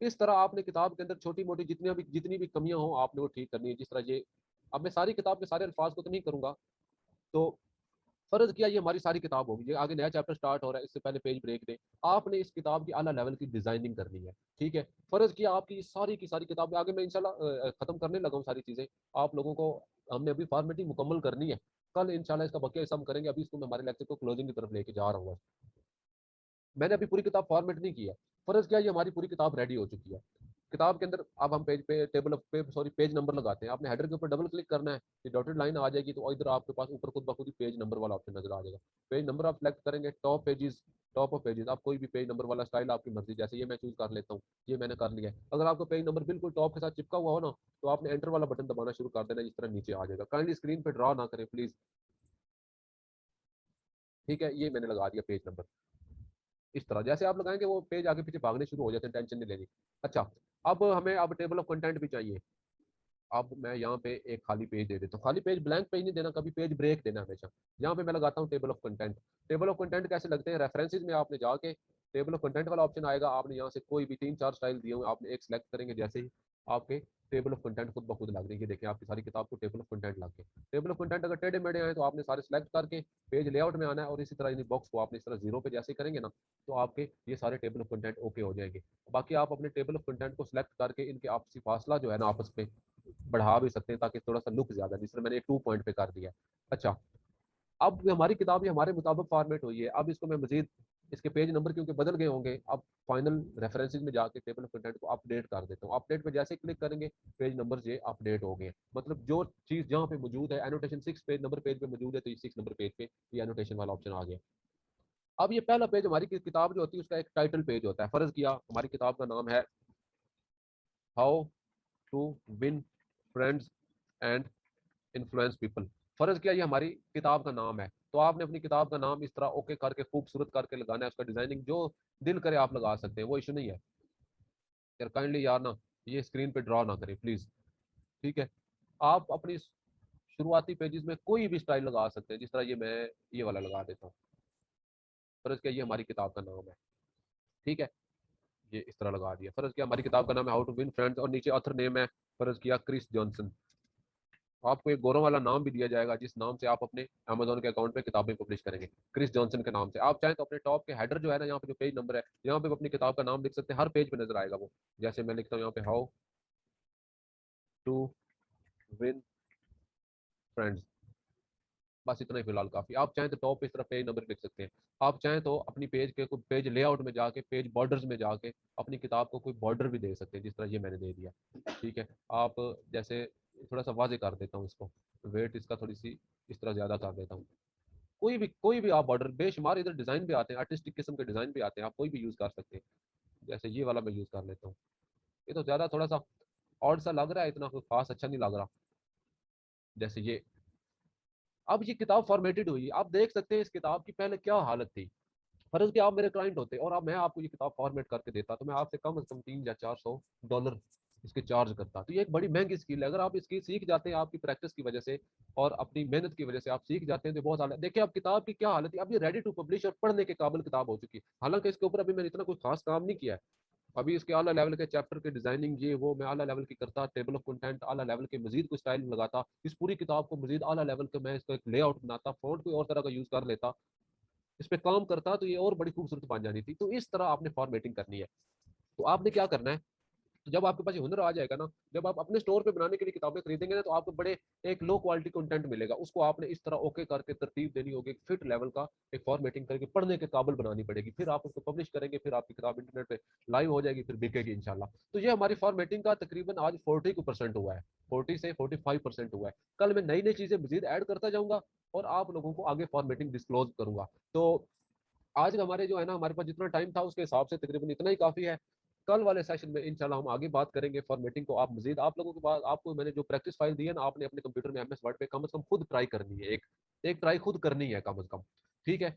इस तरह आपने किताब के अंदर छोटी मोटी जितनी भी कमियां हो आपने वो ठीक करनी है। जिस तरह ये, अब मैं सारी किताब के सारे अल्फाज को तो नहीं करूंगा, तो फर्ज किया ये हमारी सारी किताब होगी, ये आगे नया चैप्टर स्टार्ट हो रहा है, इससे पहले पेज ब्रेक दे। आपने इस किताब की आला लेवल की डिजाइनिंग करनी है। ठीक है, फर्ज किया आपकी सारी की सारी किताब, आगे मैं इंशाल्लाह खत्म करने लगा हूँ सारी चीजें आप लोगों को। हमने अभी फॉर्मेटिंग मुकम्मल करनी है, कल इंशाल्लाह इसका बकिया हिस्सा हम करेंगे। अभी इसको मैं हमारे लेक्चर को क्लोजिंग की तरफ लेके जा रहा हूँ। मैंने अभी पूरी किताब फॉर्मेट नहीं किया। फर्ज किया ये हमारी पूरी किताब रेडी हो चुकी है। किताब के अंदर अब हम पेज पे टेबल ऑफ पे सॉरी पेज नंबर लगाते हैं। आपने हेडर के ऊपर डबल क्लिक करना है, ये डॉटेड लाइन आ जाएगी, तो इधर आपके पास ऊपर खुद ब खुद ही पेज नंबर वाला ऑप्शन नजर आ जाएगा। पेज नंबर आप सेलेक्ट करेंगे, टॉप ऑफ पेजेस, आप कोई भी पेज नंबर वाला स्टाइल आपकी मर्जी, जैसे ये मैं चूज कर लेता हूँ, ये मैंने कर लिया है। अगर आपको पेज नंबर बिल्कुल टॉप के साथ चिपका हुआ हो ना, तो आपने एंटर वाला बटन दबाना शुरू कर देना, इस तरह नीचे आ जाएगा। काइंडली स्क्रीन पे ड्रॉ ना करें प्लीज। ठीक है, ये मैंने लगा दिया पेज नंबर। इस तरह जैसे आप लगाएंगे वो पेज आगे पीछे भागने शुरू हो जाते हैं, टेंशन नहीं लेनी। अच्छा, अब हमें अब टेबल ऑफ कंटेंट भी चाहिए। अब मैं यहाँ पे एक खाली पेज दे देता हूँ, खाली पेज ब्लैंक पेज नहीं देना, कभी पेज ब्रेक देना हमेशा। यहाँ पे मैं लगाता हूँ table of content. Table of content कैसे लगते हैं, रेफरेंसेज में आपने जाके टेबल ऑफ कंटेंट वाला ऑप्शन आएगा, आपने यहाँ से कोई भी 3-4 स्टाइल दिए हुए आपने एक सेलेक्ट करेंगे, जैसे ही आपके टेबल ऑफ कंटेंट खुद ब खुद लग जाएंगे। देखिए आपकी सारी किताब को टेबल ऑफ कंटेंट लग गए। टेबल ऑफ कंटेंट अगर टेढ़े मेढ़े आए तो आपने सारे सेलेक्ट करके पेज लेआउट में आना है, और इसी तरह इन बॉक्स को आपने इस तरह जीरो पे जैसे करेंगे ना, तो आपके ये सारे टेबल ऑफ कंटेंट ओके हो जाएंगे। बाकी आप अपने टेबल ऑफ कंटेंट को सिलेक्ट करके इनके आपसी फासला जो है ना आपस में बढ़ा भी सकते हैं, ताकि थोड़ा सा लुक ज्यादा, जिसमें मैंने 2 पॉइंट पे कर दिया। अच्छा, अब हमारी किताब ये हमारे मुताबिक फॉर्मेट हुई है। अब इसको मैं मजीद इसके पेज नंबर क्योंकि बदल गए होंगे, अब फाइनल रेफरेंसेज में जाके टेबल ऑफ कंटेंट को अपडेट कर देता हूँ। अपडेट पे जैसे क्लिक करेंगे पेज नंबर ये अपडेट हो गए, मतलब जो चीज जहाँ पे मौजूद है एनोटेशन 6 पेज नंबर पेज पे मौजूद है, तो ये 6 नंबर पेज पे ये एनोटेशन वाला ऑप्शन आ गया। अब ये पहला पेज हमारी किताब जो होती है उसका एक टाइटल पेज होता है। फर्ज किया हमारी किताब का नाम है how to win friends and influence people. फर्ज किया ये हमारी किताब का नाम है, तो आपने अपनी किताब का नाम इस तरह ओके करके खूबसूरत करके लगाना है। उसका डिजाइनिंग जो दिल करे आप लगा सकते हैं, वो इशू नहीं है। यार काइंडली यार ना ये स्क्रीन पे ड्रॉ ना करें प्लीज, ठीक है। आप अपनी शुरुआती पेजेस में कोई भी स्टाइल लगा सकते हैं, जिस तरह ये मैं ये वाला लगा देता हूँ। फर्ज किया ये हमारी किताब का नाम है, ठीक है, ये इस तरह लगा दिया। फर्ज किया हमारी किताब का नाम है हाउ टू विन फ्रेंड्स, और नीचे ऑथर नेम है फर्ज किया क्रिस जॉनसन। आपको एक गौरव वाला नाम भी दिया जाएगा, जिस नाम से आप अपने अमेजोन के अकाउंट पे किताबें पब्लिश करेंगे, क्रिस जॉनसन के नाम से। आप चाहें तो अपने टॉप के हेडर जो है ना, यहाँ पे जो पेज नंबर है, यहाँ पे अपनी किताब का नाम लिख सकते हैं, हर पेज पे नजर आएगा वो। जैसे मैं लिखता हूँ यहाँ पे हाउ टू विन फ्रेंड्स, बस इतना ही फिलहाल काफी। आप चाहें तो टॉप पे इस तरह पेज नंबर लिख सकते हैं। आप चाहें तो अपनी पेज के कोई पेज लेआउट में जाके पेज बॉर्डर्स में जाके अपनी किताब को कोई बॉर्डर भी दे सकते हैं, जिस तरह ये मैंने दे दिया, ठीक है। आप जैसे थोड़ा सा वाजे कर देता हूँ इसको, वेट इसका थोड़ी सी इस तरह ज्यादा कर देता हूँ। कोई भी आप बॉर्डर, बेशुमार इधर डिजाइन भी आते हैं, आर्टिस्टिक किस्म के डिजाइन भी आते हैं, आप कोई भी यूज कर सकते हैं। जैसे ये वाला मैं यूज कर लेता हूँ। ये तो ज्यादा थोड़ा सा ऑड सा लग रहा है, इतना कोई खास अच्छा नहीं लग रहा। जैसे ये, अब ये किताब फॉर्मेटेड हुई, आप देख सकते हैं इस किताब की पहले क्या हालत थी। फर्ज कि आप मेरे क्लाइंट होते और अब मैं आपको ये किताब फॉर्मेट करके देता, तो मैं आपसे कम से कम $300 या $400 इसके चार्ज करता। तो ये एक बड़ी महंगी स्किल है। अगर आप इसकी सीख जाते हैं आपकी प्रैक्टिस की वजह से और अपनी मेहनत की वजह से आप सीख जाते हैं, तो बहुत साल देखिए अब किताब की क्या हालत है। अब ये रेडी टू पब्लिश और पढ़ने के काबिल किताब हो चुकी है। हालांकि इसके ऊपर अभी मैंने इतना कोई खास काम नहीं किया है। अभी इसके आला लेवल के चैप्टर के डिजाइनिंग ये वो मैं आला लेवल की करता, टेबल ऑफ कंटेंट आला लेवल के मजीद कोई स्टाइल लगाता, इस पूरी किताब को मजीद आला लेवल के मैं इसका एक लेआउट बनाता, फॉन्ट कोई और तरह का यूज कर लेता, इस पे काम करता, तो ये और बड़ी खूबसूरत बन जानी थी। तो इस तरह आपने फॉर्मेटिंग करनी है। तो आपने क्या करना है, तो जब आपके पास ये हुनर आ जाएगा ना, जब आप अपने स्टोर पे बनाने के लिए किताबें खरीदेंगे ना, तो आपको बड़े एक लो क्वालिटी कंटेंट मिलेगा। उसको आपने इस तरह ओके करके तरतीब देनी होगी, एक फिट लेवल का एक फॉर्मेटिंग करके पढ़ने के काबिल बनानी पड़ेगी। फिर आप उसको पब्लिश करेंगे, फिर आपकी किताब इंटरनेट पे लाइव हो जाएगी, फिर बिकेगी इंशाल्लाह। तो ये हमारी फॉर्मेटिंग का तकरीबन आज 40% हुआ है, 40 से 45% हुआ है। कल मैं नई नई चीजें मजीद ऐड करता जाऊंगा और आप लोगों को आगे फॉर्मेटिंग डिस्क्लोज करूंगा। तो आज हमारे जो है ना, हमारे पास जितना टाइम था उसके हिसाब से तकरीबन इतना ही काफी है। कल वाले सेशन में इंशाल्लाह हम आगे बात करेंगे फॉर्मेटिंग को। आप मजीद आप लोगों के पास आपको मैंने जो प्रैक्टिस फाइल दी है ना, आपने अपने कंप्यूटर में MS वर्ड पे कम से कम खुद ट्राई करनी है, एक एक ट्राई खुद करनी है कम से कम, ठीक है।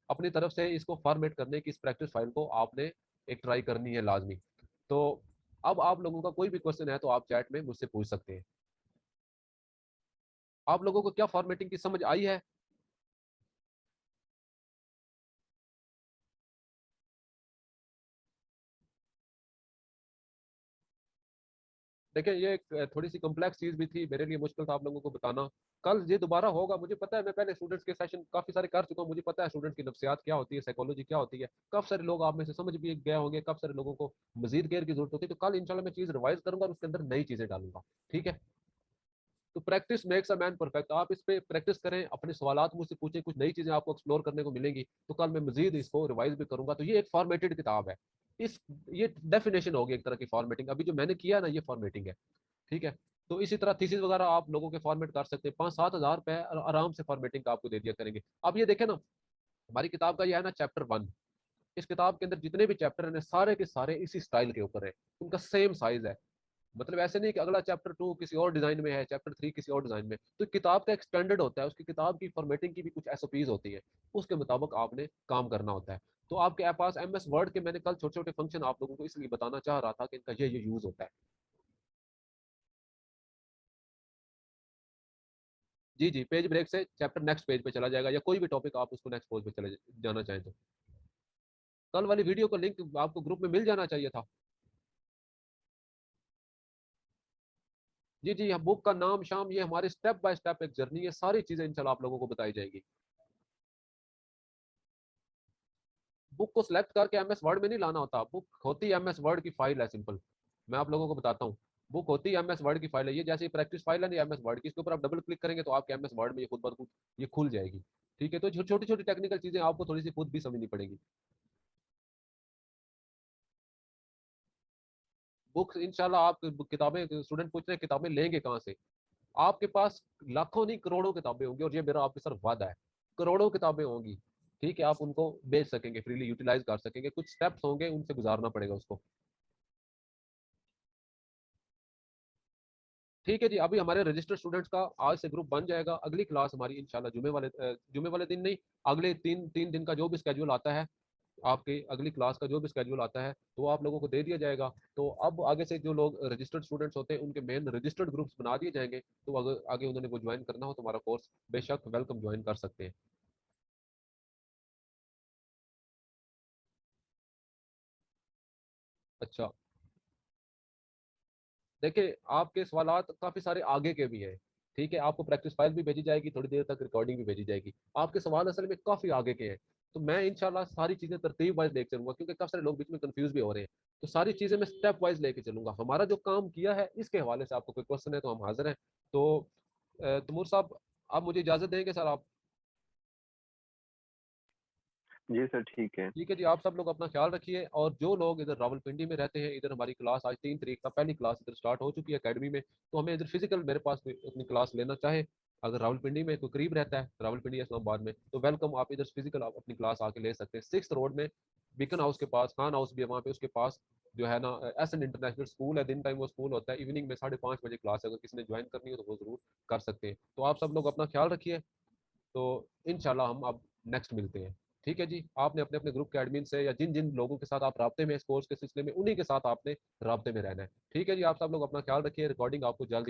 अपनी तरफ से इसको फॉर्मेट करने की इस प्रैक्टिस फाइल को आपने एक ट्राई करनी है लाजमी। तो अब आप लोगों का कोई भी क्वेश्चन है तो आप चैट में मुझसे पूछ सकते हैं। आप लोगों को क्या फॉर्मेटिंग की समझ आई है? देखिए ये एक थोड़ी सी कॉम्प्लेक्स चीज भी थी, मेरे लिए मुश्किल था आप लोगों को बताना। कल ये दोबारा होगा, मुझे पता है, मैं पहले स्टूडेंट्स के सेशन काफी सारे कर चुका हूँ, मुझे पता है स्टूडेंट्स की नफ्सियात क्या होती है, साइकोलॉजी क्या होती है। काफी सारे लोग आप में से समझ भी गए होंगे, काफी सारे लोगों को मजीद केयर की जरूरत होती है। तो कल इंशाल्लाह मैं चीज रिवाइज करूंगा और उसके अंदर नई चीजें डालूंगा, ठीक है। तो practice makes a man perfect. आप इस पे प्रैक्टिस करें, अपने सवालात मुझसे पूछें, कुछ नई चीजें आपको एक्सप्लोर करने को मिलेंगी। तो कल मैं मजीद इसको रिवाइज भी करूंगा। तो ये एक फॉर्मेटेड किताब है। इस ये डेफिनेशन होगी एक तरह की फॉर्मेटिंग। अभी जो मैंने किया ना ये फॉर्मेटिंग है, ठीक है। तो इसी तरह थीसिस वगैरह आप लोगों के फॉर्मेट कर सकते हैं, 5-7 हज़ार रुपए आराम से फॉर्मेटिंग का आपको दे दिया करेंगे। अब ये देखें ना, हमारी किताब का ये है ना चैप्टर 1, इस किताब के अंदर जितने भी चैप्टर हैं सारे के सारे इसी स्टाइल के ऊपर है, उनका सेम साइज है। मतलब ऐसे नहीं कि अगला चैप्टर 2 किसी और डिजाइन में है, चैप्टर 3 किसी और डिजाइन में। तो किताब का एक स्टैंडर्ड होता है, उसकी किताब की फॉर्मेटिंग की भी कुछ SOPs होती है, उसके मुताबिक आपने काम करना होता है। तो आपके पास MS वर्ड के मैंने कल छोटे छोटे फंक्शन आप लोगों को इसलिए बताना चाह रहा था कि इनका ये यूज होता है। जी जी, पेज ब्रेक से चैप्टर नेक्स्ट पेज पे चला जाएगा, या कोई भी टॉपिक आप उसको नेक्स्ट पेज पे चले जाना चाहें तो। कल वाली वीडियो का लिंक आपको ग्रुप में मिल जाना चाहिए था। जी जी, हम बुक का नाम शाम, ये हमारे स्टेप बाय स्टेप एक जर्नी है, सारी चीजें इंशाल्लाह आप लोगों को बताई जाएगी। बुक को सिलेक्ट करके एमएस वर्ड में नहीं लाना होता, बुक होती है एमएस वर्ड की फाइल है, सिंपल। मैं आप लोगों को बताता हूँ, बुक होती है एमएस वर्ड की फाइल है, ये जैसे प्रैक्टिस फाइल है ना एमएस वर्ड की, इसके ऊपर आप डबल क्लिक करेंगे तो आपके एमएस वर्ड में ये खुद ब खुद ये खुल जाएगी। ठीक है, तो छोटी छोटी टेक्निकल चीजें आपको थोड़ी सी खुद भी समझनी पड़ेगी। बुक्स इंशाल्लाह, आप किताबें, स्टूडेंट पूछ रहे हैं किताबें लेंगे कहाँ से, आपके पास लाखों नहीं करोड़ों किताबें होंगी, और ये मेरा आपके सर वादा है, करोड़ों किताबें होंगी। ठीक है, आप उनको बेच सकेंगे, फ्रीली यूटिलाइज कर सकेंगे, कुछ स्टेप्स होंगे उनसे गुजारना पड़ेगा उसको। ठीक है जी, अभी हमारे रजिस्टर्ड स्टूडेंट्स का आज से ग्रुप बन जाएगा। अगली क्लास हमारी इंशाल्लाह जुमे वाले दिन नहीं, अगले तीन तीन दिन का जो भी स्केड्यूल आता है, आपके अगली क्लास का जो भी स्केड्यूल आता है तो वो आप लोगों को दे दिया जाएगा। तो अब आगे से जो लोग रजिस्टर्ड स्टूडेंट्स होते हैं उनके मेन रजिस्टर्ड ग्रुप्स बना दिए जाएंगे, तो अगर आगे उन्होंने वो ज्वाइन करना हो तो हमारा कोर्स बेशक वेलकम ज्वाइन कर सकते हैं। अच्छा, देखिए आपके सवालात काफ़ी सारे आगे के भी हैं। ठीक है, आपको प्रैक्टिस फाइल भी भेजी जाएगी, थोड़ी देर तक रिकॉर्डिंग भी भेजी जाएगी। आपके सवाल असल में काफ़ी आगे के हैं, तो मैं इंशाल्लाह सारी चीज़ें तरतीब वाइज लेके चलूंगा, क्योंकि काफ़ी सारे लोग बीच में कंफ्यूज भी हो रहे हैं। तो सारी चीज़ें मैं स्टेप वाइज लेके चलूंगा। हमारा जो काम किया है इसके हवाले से आपको कोई क्वेश्चन है तो हम हाजिर हैं। तो तैमूर साहब, आप मुझे इजाज़त देंगे सर आप? जी सर, ठीक है। ठीक है जी, आप सब लोग अपना ख्याल रखिए, और जो लोग इधर रावलपिंडी में रहते हैं, इधर हमारी क्लास आज 3 तारीख का पहली क्लास इधर स्टार्ट हो चुकी है अकेडमी में, तो हमें इधर फिजिकल मेरे पास अपनी क्लास लेना चाहे, अगर रावलपिंडी में कोई करीब रहता है, रावलपिंडी इस्लामाबाद में, तो वेलकम, आप इधर फिजिकल आप अपनी क्लास आके ले सकते हैं। 6 रोड में बीकन हाउस के पास, खान हाउस भी है वहाँ पे, उसके पास जो है ना एस एन इंटरनेशनल स्कूल है, दिन टाइम वो स्कूल होता है, इवनिंग में 5:30 बजे क्लास है, अगर किसी ने ज्वाइन करनी हो तो वो जरूर कर सकते हैं। तो आप सब लोग अपना ख्याल रखिए, तो इंशाल्लाह हम अब नेक्स्ट मिलते हैं। ठीक है जी, आपने अपने अपने ग्रुप के एडमिन से या जिन जिन लोगों के साथ आप राब्ते में इस कोर्स के सिलसिले में, उन्हीं के साथ आपने राब्ते में रहना है। ठीक है जी, आप सब लोग अपना ख्याल रखिए, रिकॉर्डिंग आपको जल्द